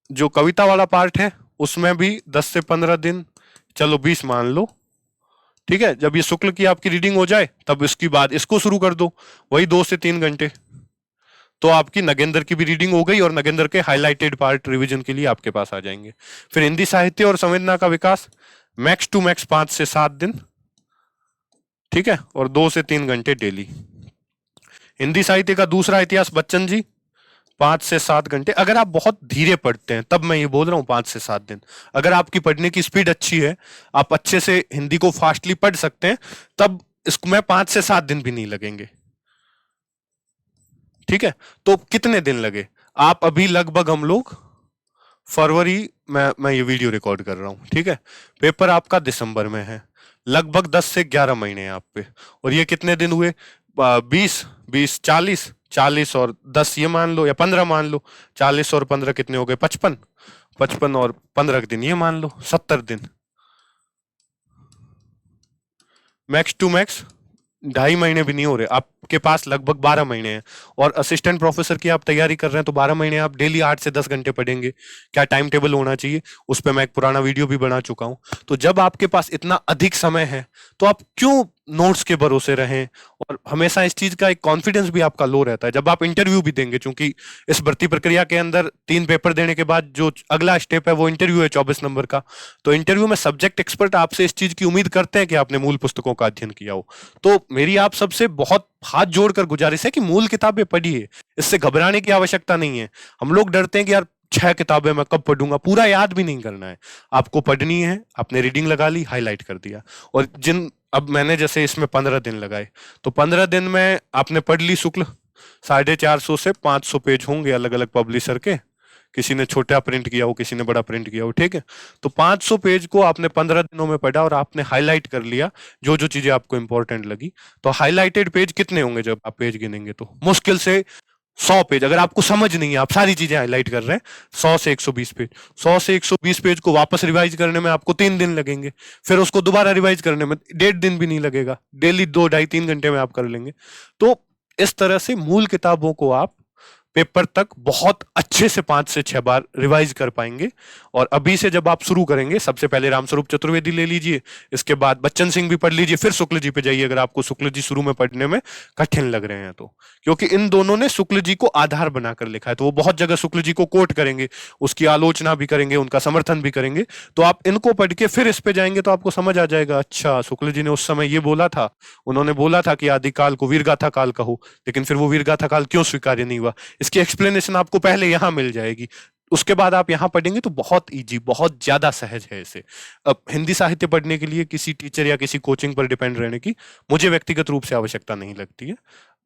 जो कविता वाला पार्ट है उसमें भी 10 से 15 दिन, चलो 20 मान लो, ठीक है। जब ये शुक्ल की आपकी रीडिंग हो जाए तब इसकी बाद इसको शुरू कर दो, वही 2 से 3 घंटे। तो आपकी नगेंद्र की भी रीडिंग हो गई और नगेंद्र के हाईलाइटेड पार्ट रिवीजन के लिए आपके पास आ जाएंगे। फिर हिंदी साहित्य और संवेदना का विकास, मैक्स टू मैक्स 5 से 7 दिन, ठीक है, और 2 से 3 घंटे डेली। हिंदी साहित्य का दूसरा इतिहास बच्चन जी, 5 से 7 घंटे। अगर आप बहुत धीरे पढ़ते हैं, तब मैं ये बोल रहा हूँ 5 से 7 दिन। अगर आपकी पढ़ने की स्पीड अच्छी है, आप अच्छे से हिंदी को फास्टली पढ़ सकते हैं, तब इसको मैं 5 से 7 दिन भी नहीं लगेंगे, ठीक है। तो कितने दिन लगे? आप अभी लगभग हम लोग फरवरी, मैं ये वीडियो रिकॉर्ड कर रहा हूं, ठीक है। पेपर आपका दिसंबर में है, लगभग 10 से 11 महीने हैं आप पे। और ये कितने दिन हुए? 20, 20, 40 और 10 ये मान लो, या 15 मान लो। 40 और 15 कितने हो गए? 55। 55 और 15 दिन ये मान लो, 70 दिन। मैक्स टू मैक्स 2.5 महीने भी नहीं हो रहे, आपके पास लगभग 12 महीने हैं। और असिस्टेंट प्रोफेसर की आप तैयारी कर रहे हैं तो 12 महीने आप डेली 8 से 10 घंटे पढ़ेंगे। क्या टाइम टेबल होना चाहिए, उस पर मैं एक पुराना वीडियो भी बना चुका हूं। तो जब आपके पास इतना अधिक समय है तो आप क्यों नोट्स के भरोसे रहें? और हमेशा इस चीज का एक कॉन्फिडेंस भी आपका लो रहता है जब आप इंटरव्यू भी देंगे, क्योंकि इस भर्ती प्रक्रिया के अंदर 3 पेपर देने के बाद जो अगला स्टेप है वो इंटरव्यू है 24 नंबर का। तो इंटरव्यू में सब्जेक्ट एक्सपर्ट आपसे इस चीज की उम्मीद करते हैं कि आपने मूल पुस्तकों का अध्ययन किया हो। तो मेरी आप सबसे बहुत हाथ जोड़कर गुजारिश है कि मूल किताबें पढ़िए, इससे घबराने की आवश्यकता नहीं है। हम लोग डरते हैं कि यार 6 किताबें मैं कब पढ़ूंगा, पूरा याद भी नहीं करना है, आपको पढ़नी है। आपने रीडिंग लगा ली, हाईलाइट कर दिया। और जिन, अब मैंने जैसे इसमें 15 दिन लगाए, तो 15 दिन में आपने पढ़ ली शुक्ल, 450 से 500 पेज होंगे अलग अलग पब्लिशर के। किसी ने छोटा प्रिंट किया हो, किसी ने बड़ा प्रिंट किया हो, ठीक है। तो 500 पेज को आपने 15 दिनों में पढ़ा और आपने हाईलाइट कर लिया जो जो चीजें आपको इंपॉर्टेंट लगी। तो हाईलाइटेड पेज कितने होंगे जब आप पेज गिनेंगे? तो मुश्किल से 100 पेज। अगर आपको समझ नहीं है, आप सारी चीजें हाईलाइट कर रहे हैं, 100 से 120 पेज। 100 से 120 पेज को वापस रिवाइज करने में आपको 3 दिन लगेंगे। फिर उसको दोबारा रिवाइज करने में 1.5 दिन भी नहीं लगेगा। डेली 2, 2.5, 3 घंटे में आप कर लेंगे। तो इस तरह से मूल किताबों को आप पेपर तक बहुत अच्छे से 5 से 6 बार रिवाइज कर पाएंगे। और अभी से जब आप शुरू करेंगे, सबसे पहले रामस्वरूप चतुर्वेदी ले लीजिए, इसके बाद बच्चन सिंह भी पढ़ लीजिए, फिर शुक्ल जी पे जाइए अगर आपको शुक्ल जी शुरू में पढ़ने में कठिन लग रहे हैं तो। क्योंकि इन दोनों ने शुक्ल जी को आधार बनाकर लिखा है, तो वो बहुत जगह शुक्ल जी को कोट करेंगे, उसकी आलोचना भी करेंगे, उनका समर्थन भी करेंगे। तो आप इनको पढ़ के फिर इस पे जाएंगे तो आपको समझ आ जाएगा, अच्छा शुक्ल जी ने उस समय ये बोला था, उन्होंने बोला था कि आदिकाल को वीरगाथा काल कहो, लेकिन फिर वो वीरगाथा काल क्यों स्वीकार्य नहीं हुआ, इसकी एक्सप्लेनेशन आपको पहले यहां मिल जाएगी। उसके बाद आप यहां पढ़ेंगे तो बहुत इजी, बहुत ज्यादा सहज है इसे। अब हिंदी साहित्य पढ़ने के लिए किसी टीचर या किसी कोचिंग पर डिपेंड रहने की मुझे व्यक्तिगत रूप से आवश्यकता नहीं लगती है।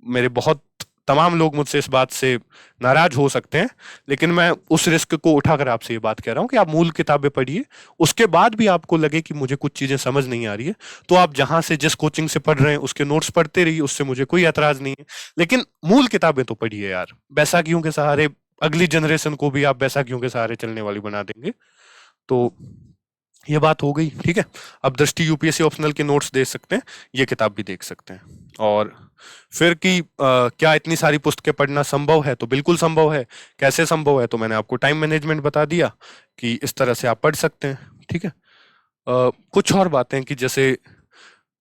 मेरे बहुत तमाम लोग मुझसे इस बात से नाराज हो सकते हैं, लेकिन मैं उस रिस्क को उठाकर आपसे ये बात कह रहा हूं कि आप मूल किताबें पढ़िए। उसके बाद भी आपको लगे कि मुझे कुछ चीजें समझ नहीं आ रही है, तो आप जहां से जिस कोचिंग से पढ़ रहे हैं उसके नोट्स पढ़ते रहिए, उससे मुझे कोई एतराज नहीं है। लेकिन मूल किताबें तो पढ़िए यार। बैसाखियों के सहारे अगली जनरेशन को भी आप बैसाखियों के सहारे चलने वाली बना देंगे। तो ये बात हो गई, ठीक है। अब दृष्टि यूपीएससी ऑप्शनल के नोट्स देख सकते हैं, ये किताब भी देख सकते हैं। और फिर कि क्या इतनी सारी पुस्तकें पढ़ना संभव है, तो बिल्कुल संभव है। कैसे संभव है, तो मैंने आपको टाइम मैनेजमेंट बता दिया कि इस तरह से आप पढ़ सकते हैं, ठीक है। कुछ और बातें कि जैसे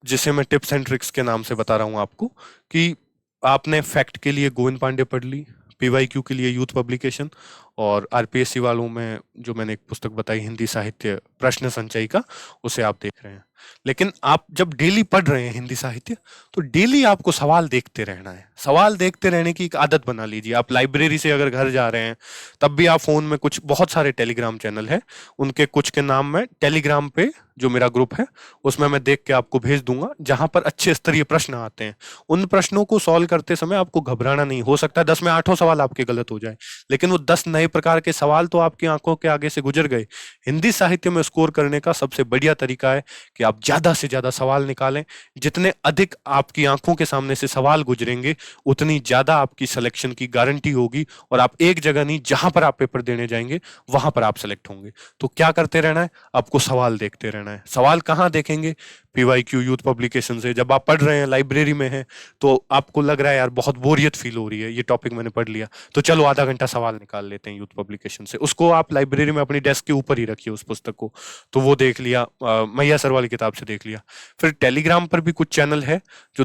जिसे मैं टिप्स एंड ट्रिक्स के नाम से बता रहा हूँ आपको, कि आपने फैक्ट के लिए गोविंद पांडे पढ़ ली, पीवाईक्यू के लिए यूथ पब्लिकेशन, और आरपीएससी वालों में जो मैंने एक पुस्तक बताई हिंदी साहित्य प्रश्न संचयी का, उसे आप देख रहे हैं। लेकिन आप जब डेली पढ़ रहे हैं हिंदी साहित्य, तो डेली आपको सवाल देखते रहना है। सवाल देखते रहने की एक आदत बना लीजिए। आप लाइब्रेरी से अगर घर जा रहे हैं, तब भी आप फोन में कुछ बहुत सारे टेलीग्राम चैनल है, उनके कुछ के नाम में टेलीग्राम पे जो मेरा ग्रुप है उसमें मैं देख के आपको भेज दूंगा, जहां पर अच्छे स्तरीय प्रश्न आते हैं। उन प्रश्नों को सॉल्व करते समय आपको घबराना नहीं। हो सकता है 10 में 8 सवाल आपके गलत हो जाए, लेकिन वो 10 नए प्रकार के सवाल तो आपकी आंखों के आगे से गुजर गए। हिंदी साहित्य में स्कोर करने का सबसे बढ़िया तरीका है कि आप ज्यादा से ज्यादा सवाल निकालें। जितने अधिक आपकी आंखों के सामने से सवाल गुजरेंगे, उतनी ज्यादा आपकी सिलेक्शन की गारंटी होगी, और आप एक जगह नहीं, जहां पर आप पेपर देने जाएंगे वहां पर आप सिलेक्ट होंगे। तो क्या करते रहना है, आपको सवाल देखते रहना है। सवाल कहाँ देखेंगे, पीवाईक्यू यूथ पब्लिकेशन से। जब आप पढ़ रहे हैं, लाइब्रेरी में हैं, तो आपको लग रहा है यार बहुत बोरियत फील हो रही है, ये टॉपिक मैंने पढ़ लिया, तो चलो आधा घंटा सवाल निकाल लेते हैं यूथ पब्लिकेशन से। उसको आप लाइब्रेरी में अपनी डेस्क के ऊपर ही रखिए उस पुस्तक को, तो वो देख लिया, मैया सर वाली किताब से देख लिया। फिर टेलीग्राम पर भी कुछ चैनल है जो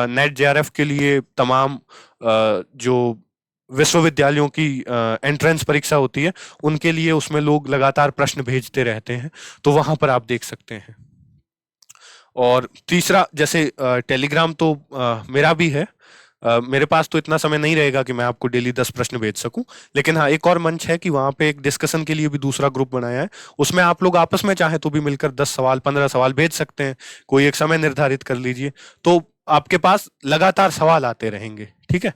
नेट जेआरएफ के लिए तमाम जो विश्वविद्यालयों की एंट्रेंस परीक्षा होती है, उनके लिए उसमें लोग लगातार प्रश्न भेजते रहते हैं, तो वहां पर आप देख सकते हैं। और तीसरा, जैसे टेलीग्राम तो मेरा भी है। मेरे पास तो इतना समय नहीं रहेगा कि मैं आपको डेली 10 प्रश्न भेज सकूं, लेकिन हाँ, एक और मंच है कि वहां पे एक डिस्कशन के लिए भी दूसरा ग्रुप बनाया है। उसमें आप लोग आपस में चाहे तो भी मिलकर 10 सवाल 15 सवाल भेज सकते हैं। कोई एक समय निर्धारित कर लीजिए, तो आपके पास लगातार सवाल आते रहेंगे, ठीक है।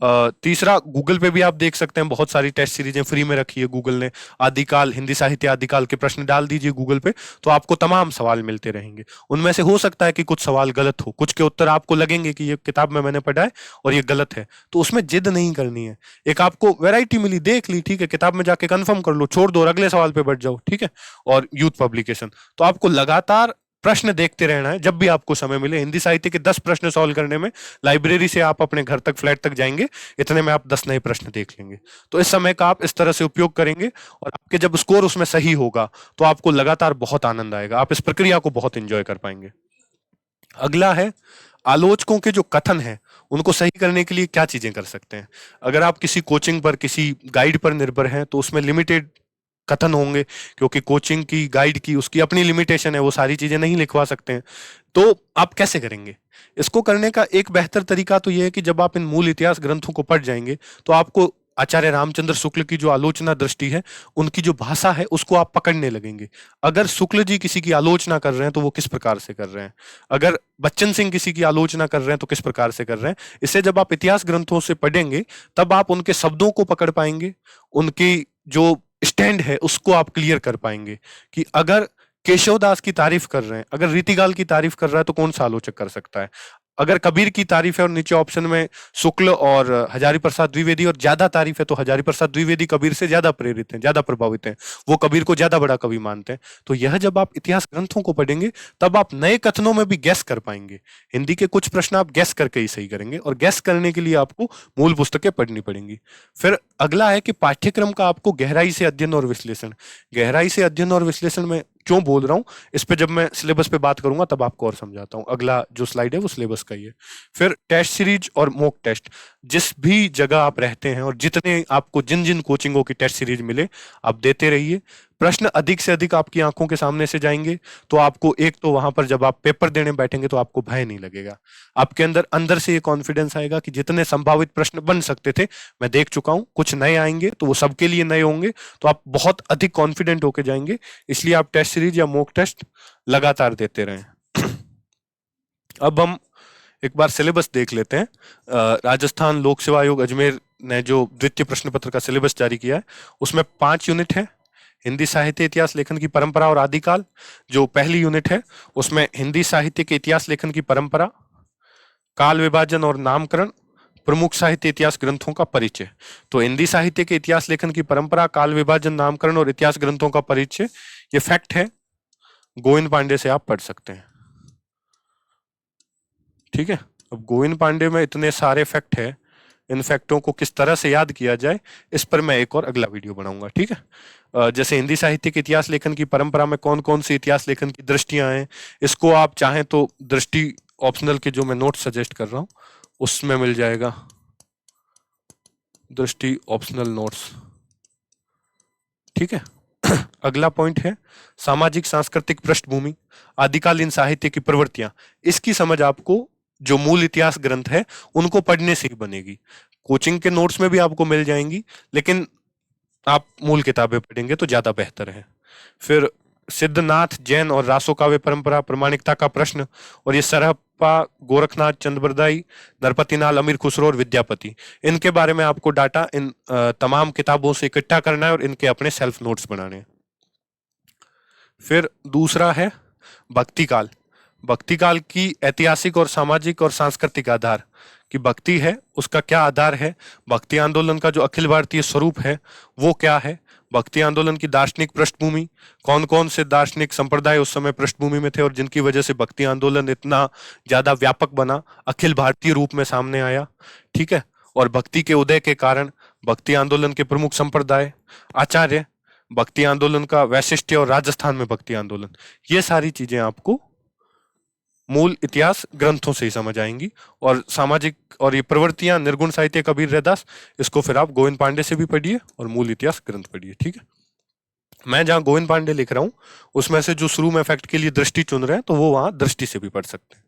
तीसरा, गूगल पे भी आप देख सकते हैं, बहुत सारी टेस्ट सीरीजें फ्री में रखी है गूगल ने। आदिकाल, हिंदी साहित्य आदिकाल के प्रश्न डाल दीजिए गूगल पे, तो आपको तमाम सवाल मिलते रहेंगे। उनमें से हो सकता है कि कुछ सवाल गलत हो, कुछ के उत्तर आपको लगेंगे कि ये किताब में मैंने पढ़ा है और ये गलत है, तो उसमें जिद नहीं करनी है। एक आपको वैरायटी मिली, देख ली, ठीक है, किताब में जाके कंफर्म कर लो, छोड़ दो और अगले सवाल पे बढ़ जाओ, ठीक है। और यूथ पब्लिकेशन, तो आपको लगातार प्रश्न देखते रहना है। जब भी आपको समय मिले, हिंदी साहित्य के 10 प्रश्न सॉल्व करने में लाइब्रेरी से आप अपने घर तक, फ्लैट तक जाएंगे, इतने में आप 10 नए प्रश्न देख लेंगे। तो इस समय का आप इस तरह से उपयोग करेंगे, और आपके जब स्कोर उसमें सही होगा, तो आपको लगातार बहुत आनंद आएगा, आप इस प्रक्रिया को बहुत एंजॉय कर पाएंगे। अगला है, आलोचकों के जो कथन है उनको सही करने के लिए क्या चीजें कर सकते हैं। अगर आप किसी कोचिंग पर, किसी गाइड पर निर्भर हैं, तो उसमें लिमिटेड कथन होंगे, क्योंकि कोचिंग की, गाइड की, उसकी अपनी लिमिटेशन है, वो सारी चीजें नहीं लिखवा सकते हैं। तो आप कैसे करेंगे इसको? करने का एक बेहतर तरीका तो यह है कि जब आप इन मूल इतिहास ग्रंथों को पढ़ जाएंगे, तो आपको आचार्य रामचंद्र शुक्ल की जो आलोचना दृष्टि है, उनकी जो भाषा है, उसको आप पकड़ने लगेंगे। अगर शुक्ल जी किसी की आलोचना कर रहे हैं, तो वो किस प्रकार से कर रहे हैं। अगर बच्चन सिंह किसी की आलोचना कर रहे हैं, तो किस प्रकार से कर रहे हैं। इससे जब आप इतिहास ग्रंथों से पढ़ेंगे, तब आप उनके शब्दों को पकड़ पाएंगे, उनकी जो स्टैंड है उसको आप क्लियर कर पाएंगे, कि अगर केशवदास की तारीफ कर रहे हैं, अगर रीतिगाल की तारीफ कर रहा है, तो कौन सा आलोचक कर सकता है। अगर कबीर की तारीफ है और नीचे ऑप्शन में शुक्ल और हजारी प्रसाद द्विवेदी, और ज्यादा तारीफ है, तो हजारी प्रसाद द्विवेदी कबीर से ज्यादा प्रेरित हैं, ज्यादा प्रभावित हैं, वो कबीर को ज्यादा बड़ा कवि मानते हैं। तो यह जब आप इतिहास ग्रंथों को पढ़ेंगे, तब आप नए कथनों में भी गैस कर पाएंगे। हिंदी के कुछ प्रश्न आप गैस करके ही सही करेंगे, और गैस करने के लिए आपको मूल पुस्तकें पढ़नी पड़ेंगी। फिर अगला है कि पाठ्यक्रम का आपको गहराई से अध्ययन और विश्लेषण। गहराई से अध्ययन और विश्लेषण में क्यों बोल रहा हूं, इस पे जब मैं सिलेबस पे बात करूंगा तब आपको और समझाता हूं। अगला जो स्लाइड है वो सिलेबस का ही है। फिर टेस्ट सीरीज और मॉक टेस्ट, जिस भी जगह आप रहते हैं और जितने आपको, जिन जिन कोचिंगों की टेस्ट सीरीज मिले, आप देते रहिए। प्रश्न अधिक से अधिक आपकी आंखों के सामने से जाएंगे, तो आपको एक तो वहां पर जब आप पेपर देने बैठेंगे, तो आपको भय नहीं लगेगा। आपके अंदर अंदर से ये कॉन्फिडेंस आएगा कि जितने संभावित प्रश्न बन सकते थे, मैं देख चुका हूं, कुछ नए आएंगे तो वो सबके लिए नए होंगे, तो आप बहुत अधिक कॉन्फिडेंट होके जाएंगे। इसलिए आप टेस्ट सीरीज या मॉक टेस्ट लगातार देते रहें। अब हम एक बार सिलेबस देख लेते हैं। राजस्थान लोक सेवा आयोग अजमेर ने जो द्वितीय प्रश्न पत्र का सिलेबस जारी किया है उसमें 5 यूनिट है। हिंदी साहित्य इतिहास लेखन की परंपरा और आदिकाल, जो पहली यूनिट है उसमें हिंदी साहित्य के इतिहास लेखन की परंपरा, काल विभाजन और नामकरण, प्रमुख साहित्य इतिहास ग्रंथों का परिचय। तो हिंदी साहित्य के इतिहास लेखन की परंपरा, काल विभाजन, नामकरण और इतिहास ग्रंथों का परिचय, ये फैक्ट है, गोविंद पांडे से आप पढ़ सकते हैं। ठीक है, अब गोविंद पांडे में इतने सारे फैक्ट है, इन फैक्टों को किस तरह से याद किया जाए इस पर मैं एक और अगला वीडियो बनाऊंगा। ठीक है, जैसे हिंदी साहित्य के इतिहास लेखन की परंपरा में कौन कौन सी इतिहास लेखन की दृष्टियां हैं, इसको आप चाहें तो दृष्टि ऑप्शनल के जो मैं नोट सजेस्ट कर रहा हूं उसमें मिल जाएगा, दृष्टि ऑप्शनल नोट्स। ठीक है, अगला पॉइंट है सामाजिक सांस्कृतिक पृष्ठभूमि, आदिकालीन साहित्य की प्रवृत्तियां। इसकी समझ आपको जो मूल इतिहास ग्रंथ है उनको पढ़ने से ही बनेगी। कोचिंग के नोट्स में भी आपको मिल जाएंगी, लेकिन आप मूल किताबें पढ़ेंगे तो ज्यादा बेहतर है। फिर सिद्धनाथ जैन और रासो काव्य परंपरा, प्रमाणिकता का प्रश्न, और ये सरहप्पा, गोरखनाथ, चंद्रबरदाई, नरपतिनाल, अमीर खुसरो और विद्यापति, इनके बारे में आपको डाटा इन तमाम किताबों से इकट्ठा करना है और इनके अपने सेल्फ नोट्स बनाने हैं। फिर दूसरा है भक्ति काल। भक्ति काल की ऐतिहासिक और सामाजिक और सांस्कृतिक आधार, कि भक्ति है उसका क्या आधार है, भक्ति आंदोलन का जो अखिल भारतीय स्वरूप है वो क्या है, भक्ति आंदोलन की दार्शनिक पृष्ठभूमि, कौन कौन से दार्शनिक संप्रदाय उस समय पृष्ठभूमि में थे और जिनकी वजह से भक्ति आंदोलन इतना ज्यादा व्यापक बना, अखिल भारतीय रूप में सामने आया। ठीक है, और भक्ति के उदय के कारण भक्ति आंदोलन के प्रमुख संप्रदाय, आचार्य, भक्ति आंदोलन का वैशिष्ट्य और राजस्थान में भक्ति आंदोलन, ये सारी चीजें आपको मूल इतिहास ग्रंथों से ही समझ आएंगी। और सामाजिक और ये प्रवृत्तियां, निर्गुण साहित्य कबीर रैदास, इसको फिर आप गोविंद पांडे से भी पढ़िए और मूल इतिहास ग्रंथ पढ़िए। ठीक है, मैं जहां गोविंद पांडे लिख रहा हूं उसमें से जो शुरू में फैक्ट के लिए दृष्टि चुन रहे हैं तो वो वहां दृष्टि से भी पढ़ सकते हैं।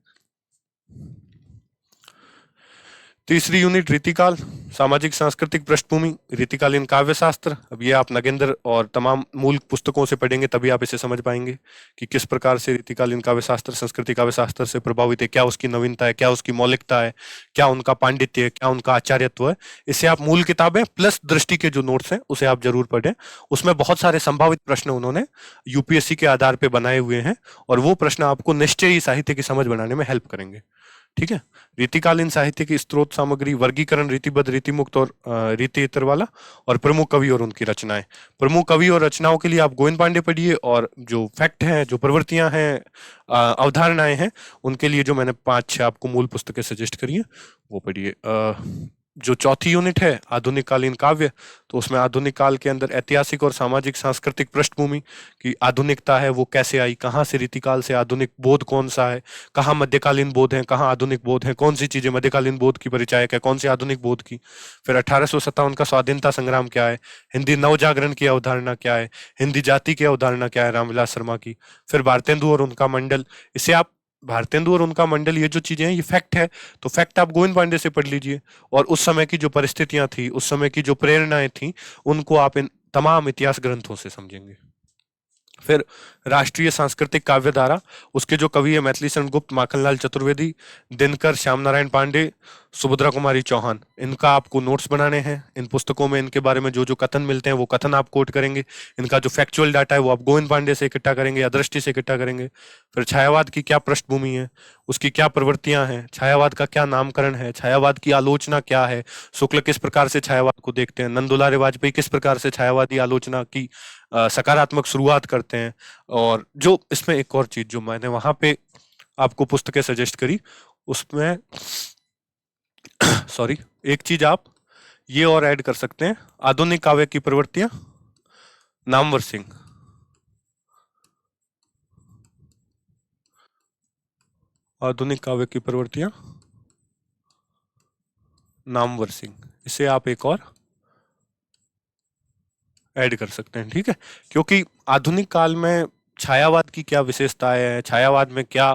तीसरी यूनिट रीतिकाल, सामाजिक सांस्कृतिक पृष्ठभूमि, रीतिकालीन काव्य शास्त्र। अब ये आप नगेंद्र और तमाम मूल पुस्तकों से पढ़ेंगे तभी आप इसे समझ पाएंगे कि किस प्रकार से रीतिकालीन काव्य शास्त्र संस्कृति काव्य शास्त्र से प्रभावित है, क्या उसकी नवीनता है, क्या उसकी मौलिकता है, क्या उनका पांडित्य है, क्या उनका आचार्यत्व है। इसे आप मूल किताबें प्लस दृष्टि के जो नोट्स हैं उसे आप जरूर पढ़ें। उसमें बहुत सारे संभावित प्रश्न उन्होंने यूपीएससी के आधार पर बनाए हुए हैं और वो प्रश्न आपको निश्चय ही साहित्य की समझ बनाने में हेल्प करेंगे। ठीक है, रीतिकालीन साहित्य की स्रोत सामग्री, वर्गीकरण, रीतिबद्ध, रीतिमुक्त और रीति इतर वाला, और प्रमुख कवि और उनकी रचनाएं। प्रमुख कवि और रचनाओं के लिए आप गोविंद पांडे पढ़िए और जो फैक्ट हैं, जो प्रवृत्तियां हैं, अवधारणाएं हैं, उनके लिए जो मैंने 5-6 आपको मूल पुस्तकें सजेस्ट करी हैं वो पढ़िए। जो चौथी यूनिट है आधुनिक कालीन काव्य, तो उसमें आधुनिक काल के अंदर ऐतिहासिक और सामाजिक सांस्कृतिक पृष्ठभूमि की आधुनिकता है वो कैसे आई, कहाँ से रीतिकाल से आधुनिक बोध कौन सा है, कहाँ मध्यकालीन बोध है, कहाँ आधुनिक बोध है, कौन सी चीजें मध्यकालीन बोध की परिचायक है, कौन सी आधुनिक बोध की। फिर 1857 का स्वाधीनता संग्राम क्या है, हिंदी नवजागरण की अवधारणा क्या है, हिंदी जाति की अवधारणा क्या है रामविलास शर्मा की। फिर भारतेंदु और उनका मंडल, इसे आप भारतेंदु और उनका मंडल, ये जो चीजें हैं ये फैक्ट है, तो फैक्ट आप गोविंद पांडे से पढ़ लीजिए और उस समय की जो परिस्थितियां थी, उस समय की जो प्रेरणाएं थी, उनको आप इन तमाम इतिहास ग्रंथों से समझेंगे। फिर राष्ट्रीय सांस्कृतिक काव्यधारा, उसके जो कवि है मैथिली शरण गुप्त, माखनलाल चतुर्वेदी, दिनकर, श्याम नारायण पांडे, सुभद्रा कुमारी चौहान, इनका आपको नोट्स बनाने हैं। इन पुस्तकों में इनके बारे में जो जो कथन मिलते हैं वो कथन आप कोट करेंगे। इनका जो फैक्चुअल डाटा है वो आप गोविंद पांडे से इकट्ठा करेंगे या दृष्टि से इकट्ठा करेंगे। फिर छायावाद की क्या पृष्ठभूमि है, उसकी क्या प्रवृत्तियां हैं, छायावाद का क्या नामकरण है, छायावाद की आलोचना क्या है, शुक्ल किस प्रकार से छायावाद को देखते हैं, नंदुलारे वाजपेयी किस प्रकार से छायावादी आलोचना की सकारात्मक शुरुआत करते हैं। और जो इसमें एक और चीज जो मैंने वहां पे आपको पुस्तकें सजेस्ट करी उसमें सॉरी, एक चीज आप ये और ऐड कर सकते हैं, आधुनिक काव्य की प्रवृत्तियां, नामवर सिंह। आधुनिक काव्य की प्रवृत्तियां, नामवर सिंह, इसे आप एक और ऐड कर सकते हैं। ठीक है, क्योंकि आधुनिक काल में छायावाद की क्या विशेषताएं है, छायावाद में क्या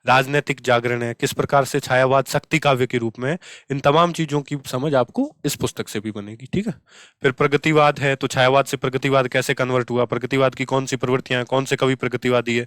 राजनीतिक जागरण है, किस प्रकार से छायावाद शक्ति काव्य के रूप में है, इन तमाम चीजों की समझ आपको इस पुस्तक से भी बनेगी। ठीक है, फिर प्रगतिवाद है, तो छायावाद से प्रगतिवाद कैसे कन्वर्ट हुआ, प्रगतिवाद की कौन सी प्रवृत्तियां हैं, कौन से कवि प्रगतिवादी है,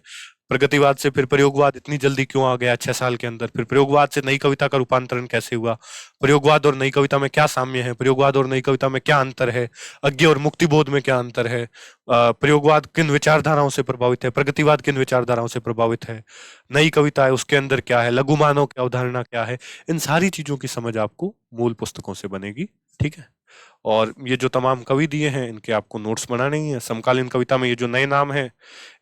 प्रगतिवाद से फिर प्रयोगवाद इतनी जल्दी क्यों आ गया 6 साल के अंदर? फिर प्रयोगवाद से नई कविता का रूपांतरण कैसे हुआ? प्रयोगवाद और नई कविता में क्या साम्य है? प्रयोगवाद और नई कविता में क्या अंतर है? अज्ञे और मुक्तिबोध में क्या अंतर है? प्रयोगवाद किन विचारधाराओं से प्रभावित है? प्रगतिवाद किन विचारधाराओं से प्रभावित है? नई कविता है उसके अंदर क्या है? लघु मानव की अवधारणा क्या है? इन सारी चीजों की समझ आपको मूल पुस्तकों से बनेगी। ठीक है। और ये जो तमाम कवि दिए हैं इनके आपको नोट्स बनाने ही है। समकालीन कविता में ये जो नए नाम हैं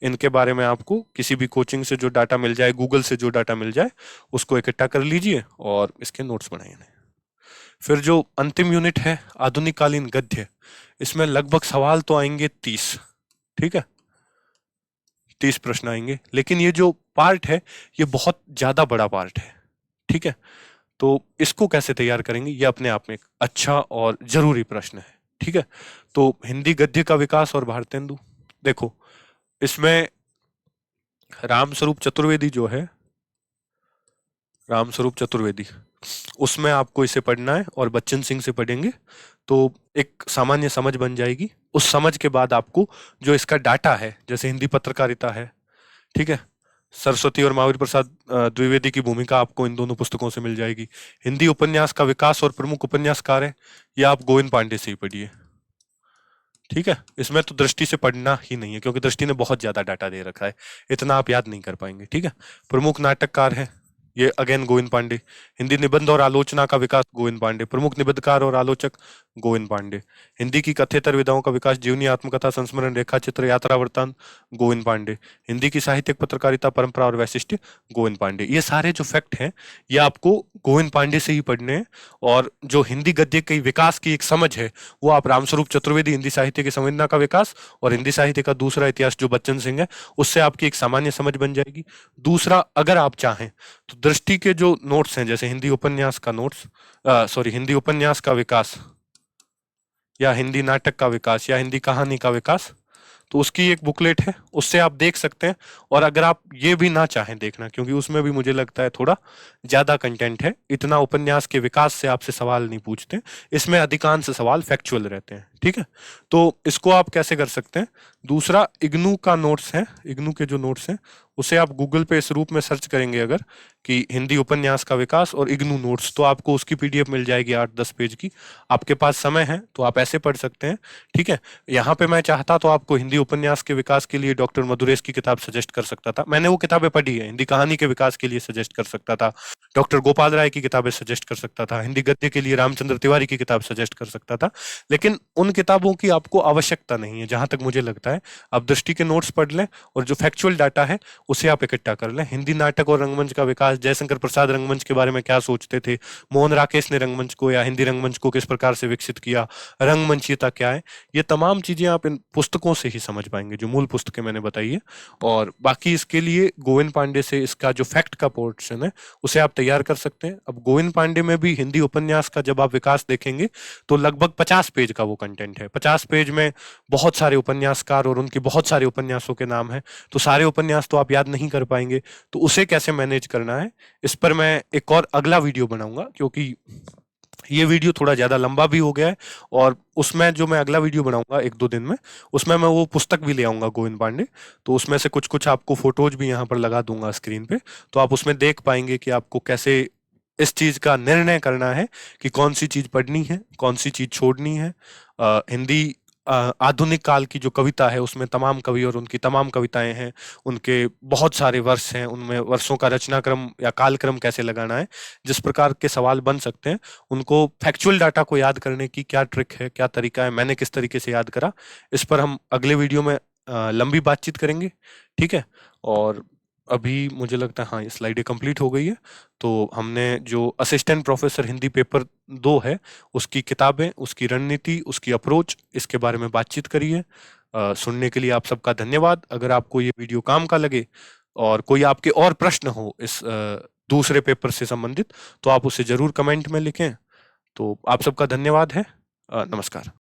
इनके बारे में आपको किसी भी कोचिंग से जो डाटा मिल जाए, गूगल से जो डाटा मिल जाए, उसको इकट्ठा कर लीजिए और इसके नोट्स बनाइए। फिर जो अंतिम यूनिट है आधुनिक कालीन गद्य, इसमें लगभग सवाल तो आएंगे 30। ठीक है, 30 प्रश्न आएंगे, लेकिन ये जो पार्ट है ये बहुत ज्यादा बड़ा पार्ट है। ठीक है, तो इसको कैसे तैयार करेंगे ये अपने आप में एक अच्छा और जरूरी प्रश्न है। ठीक है, तो हिंदी गद्य का विकास और भारतेंदु, देखो इसमें रामस्वरूप चतुर्वेदी जो है, रामस्वरूप चतुर्वेदी, उसमें आपको इसे पढ़ना है और बच्चन सिंह से पढ़ेंगे तो एक सामान्य समझ बन जाएगी। उस समझ के बाद आपको जो इसका डाटा है, जैसे हिंदी पत्रकारिता है, ठीक है, सरस्वती और महावीर प्रसाद द्विवेदी की भूमिका आपको इन दोनों पुस्तकों से मिल जाएगी। हिंदी उपन्यास का विकास और प्रमुख उपन्यासकार है, ये आप गोविंद पांडे से ही पढ़िए। ठीक है, इसमें तो दृष्टि से पढ़ना ही नहीं है क्योंकि दृष्टि ने बहुत ज्यादा डाटा दे रखा है, इतना आप याद नहीं कर पाएंगे। ठीक है, प्रमुख नाटककार है, ये अगेन गोविंद पांडे। हिंदी निबंध और आलोचना का विकास गोविंद पांडे, प्रमुख निबंधकार और आलोचक गोविंद पांडे। हिंदी की कथ्येतर विधाओं का विकास, जीवनी, आत्मकथा, संस्मरण, रेखा चित्र, यात्रा वृत्तांत गोविंद पांडे। हिंदी की साहित्यिक पत्रकारिता, परंपरा और वैशिष्ट्य गोविंद पांडे। ये सारे जो फैक्ट हैं ये आपको गोविंद पांडे से ही पढ़ने हैं। और जो हिंदी गद्य के विकास की एक समझ है वो आप रामस्वरूप चतुर्वेदी हिंदी साहित्य की संवेदना का विकास और हिंदी साहित्य का दूसरा इतिहास जो बच्चन सिंह है उससे आपकी एक सामान्य समझ बन जाएगी। दूसरा, अगर आप चाहें तो दृष्टि के जो नोट्स हैं, जैसे हिंदी उपन्यास का नोट्स, हिंदी उपन्यास का विकास या हिंदी नाटक का विकास या हिंदी कहानी का विकास, तो उसकी एक बुकलेट है, उससे आप देख सकते हैं। और अगर आप ये भी ना चाहें देखना, क्योंकि उसमें भी मुझे लगता है थोड़ा ज्यादा कंटेंट है, इतना उपन्यास के विकास से आपसे सवाल नहीं पूछते, इसमें अधिकांश सवाल फैक्चुअल रहते हैं। ठीक है, तो इसको आप कैसे कर सकते हैं? दूसरा, इग्नू का नोट्स है, इग्नू के जो नोट्स हैं उसे आप गूगल पे इस रूप में सर्च करेंगे अगर कि हिंदी उपन्यास का विकास और इग्नू नोट्स, तो आपको उसकी पीडीएफ मिल जाएगी 8-10 पेज की। आपके पास समय है तो आप ऐसे पढ़ सकते हैं। ठीक है, यहाँ पे मैं चाहता तो आपको हिंदी उपन्यास के विकास के लिए डॉक्टर मधुरेश की किताब सजेस्ट कर सकता था, मैंने वो किताबें पढ़ी है। हिंदी कहानी के विकास के लिए सजेस्ट कर सकता था, डॉक्टर गोपाल राय की किताबें सजेस्ट कर सकता था, हिंदी गद्य के लिए रामचंद्र तिवारी की किताब सजेस्ट कर सकता था, लेकिन उन किताबों की आपको आवश्यकता नहीं है जहां तक मुझे लगता है। आप दृष्टि के नोट्स पढ़ लें और जो फैक्चुअल डाटा है उसे आप इकट्ठा कर लें। हिंदी नाटक और रंगमंच का विकास, जयशंकर प्रसाद रंगमंच के बारे में क्या सोचते थे, मोहन राकेश ने रंगमंच को या हिंदी रंगमंच को किस प्रकार से विकसित किया, रंगमंचीयता क्या है, ये तमाम चीजें आप इन पुस्तकों से ही समझ पाएंगे जो मूल पुस्तकें मैंने बताई है। और बाकी इसके लिए गोविंद पांडे से इसका जो फैक्ट का पोर्शन है उसे आप तैयार कर सकते हैं। अब गोविंद पांडे में भी हिंदी उपन्यास का जब आप विकास देखेंगे तो लगभग 50 पेज का वो कंटेंट है। 50 पेज में बहुत सारे उपन्यासकार और उनके बहुत सारे उपन्यासों के नाम है, तो सारे उपन्यास तो आप याद नहीं कर पाएंगे। तो उसे कैसे मैनेज करना है इस पर मैं एक और अगला वीडियो बनाऊंगा, क्योंकि ये वीडियो थोड़ा ज्यादा लंबा भी हो गया है। और उसमें जो मैं अगला वीडियो बनाऊंगा 1-2 दिन में, उसमें मैं वो पुस्तक भी ले आऊंगा गोविंद पांडे, तो उसमें से कुछ कुछ आपको फोटोज भी यहाँ पर लगा दूंगा स्क्रीन पे, तो आप उसमें देख पाएंगे कि आपको कैसे इस चीज का निर्णय करना है कि कौन सी चीज पढ़नी है, कौन सी चीज छोड़नी है। हिंदी आधुनिक काल की जो कविता है उसमें तमाम कवि और उनकी तमाम कविताएं हैं, उनके बहुत सारे वर्ष हैं, उनमें वर्षों का रचनाक्रम या कालक्रम कैसे लगाना है, जिस प्रकार के सवाल बन सकते हैं, उनको फैक्चुअल डाटा को याद करने की क्या ट्रिक है, क्या तरीका है, मैंने किस तरीके से याद करा, इस पर हम अगले वीडियो में लंबी बातचीत करेंगे। ठीक है, और अभी मुझे लगता है हाँ ये स्लाइडें कंप्लीट हो गई है। तो हमने जो असिस्टेंट प्रोफेसर हिंदी पेपर 2 है उसकी किताबें, उसकी रणनीति, उसकी अप्रोच, इसके बारे में बातचीत करी है। सुनने के लिए आप सबका धन्यवाद। अगर आपको ये वीडियो काम का लगे और कोई आपके और प्रश्न हो इस दूसरे पेपर से संबंधित, तो आप उसे जरूर कमेंट में लिखें। तो आप सबका धन्यवाद है। नमस्कार।